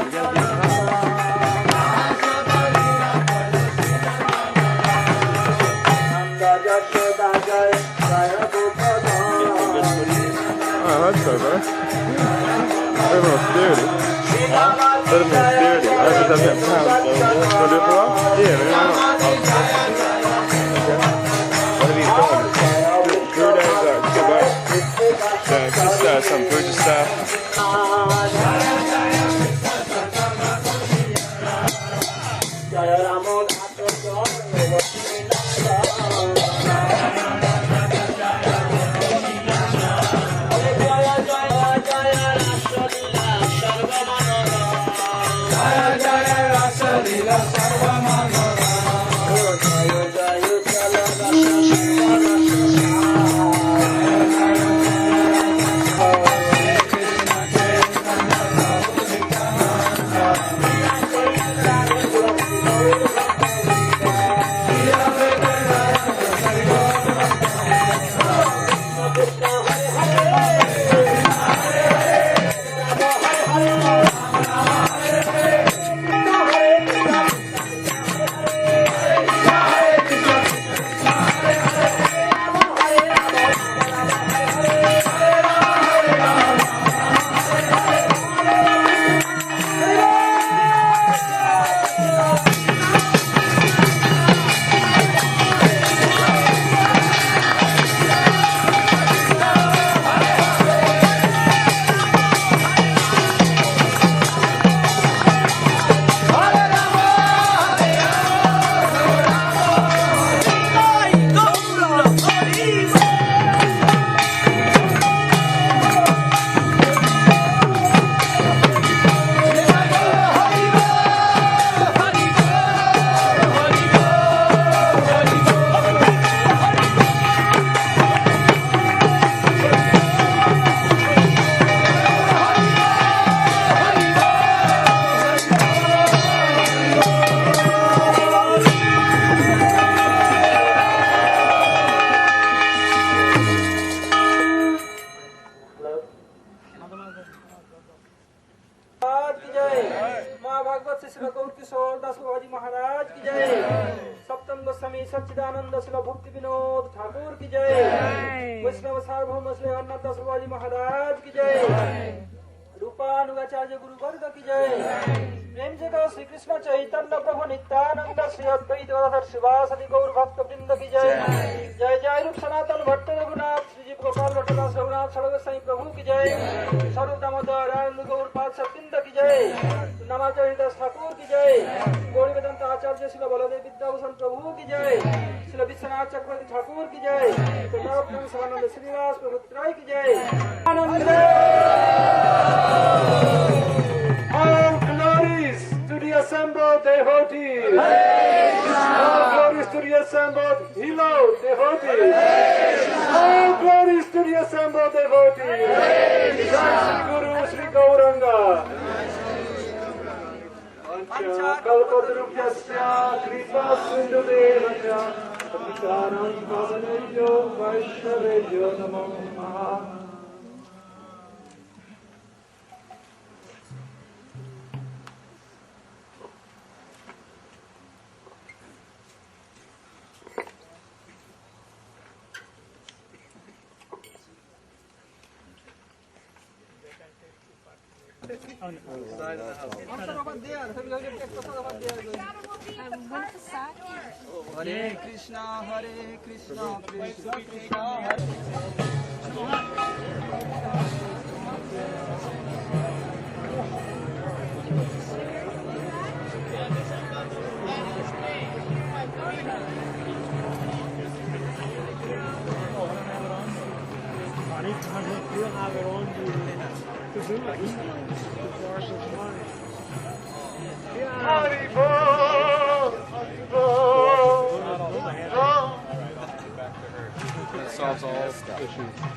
Oh, that's so bad. Everyone's sturdy. Everyone's sturdy. I just have 10 pounds. So do it for a while? Yeah, man. Okay. What are these doing? 3 days, get back. Yeah, just some food, just सप्तम गोस्वामी सच्चिदानंद शिव भक्ति विनोद ठाकुर की जय। वैष्णव सार्वभौम श्री अन्नत शिवाजी महाराज की जय। रूपानुगाचार्य गुरु वर्ग की जय। प्रेम से कहो श्री कृष्ण चैतन्य प्रभु नित्यानंद श्री अद्वैत गदाधर शिवासदि गौर भक्त वृंद की जय। जय जय रूप सनातन भट्ट रघुनाथ श्री जीव गोपाल भट्टदास रघुनाथ सर्व साई प्रभु की जय। स्वरूप दामोदर नारायण गौर पाद सत्विंद की जय। नमाचार्य दास ठाकुर की जय। गौरी वेदांत आचार्य शिल बलदेव विद्याभूषण प्रभु की जय। शिल विश्वनाथ चक्रवर्ती ठाकुर की जय। प्रताप सवानंद श्रीनिवास प्रभु त्राय की जय। आनंद all glories to the assembled devotees. All glories to the assembled hilo devotees. All glories to the assembled devotees. Jai Shri Guru Shri Gauranga. Pancha kalpatarubhyasya kripa sindhudevasya patitanam pavanebhyo vaishnavebhyo namo namaha. Side of the house. Hare Krishna, Krishna Krishna, Hare. That solves all issues.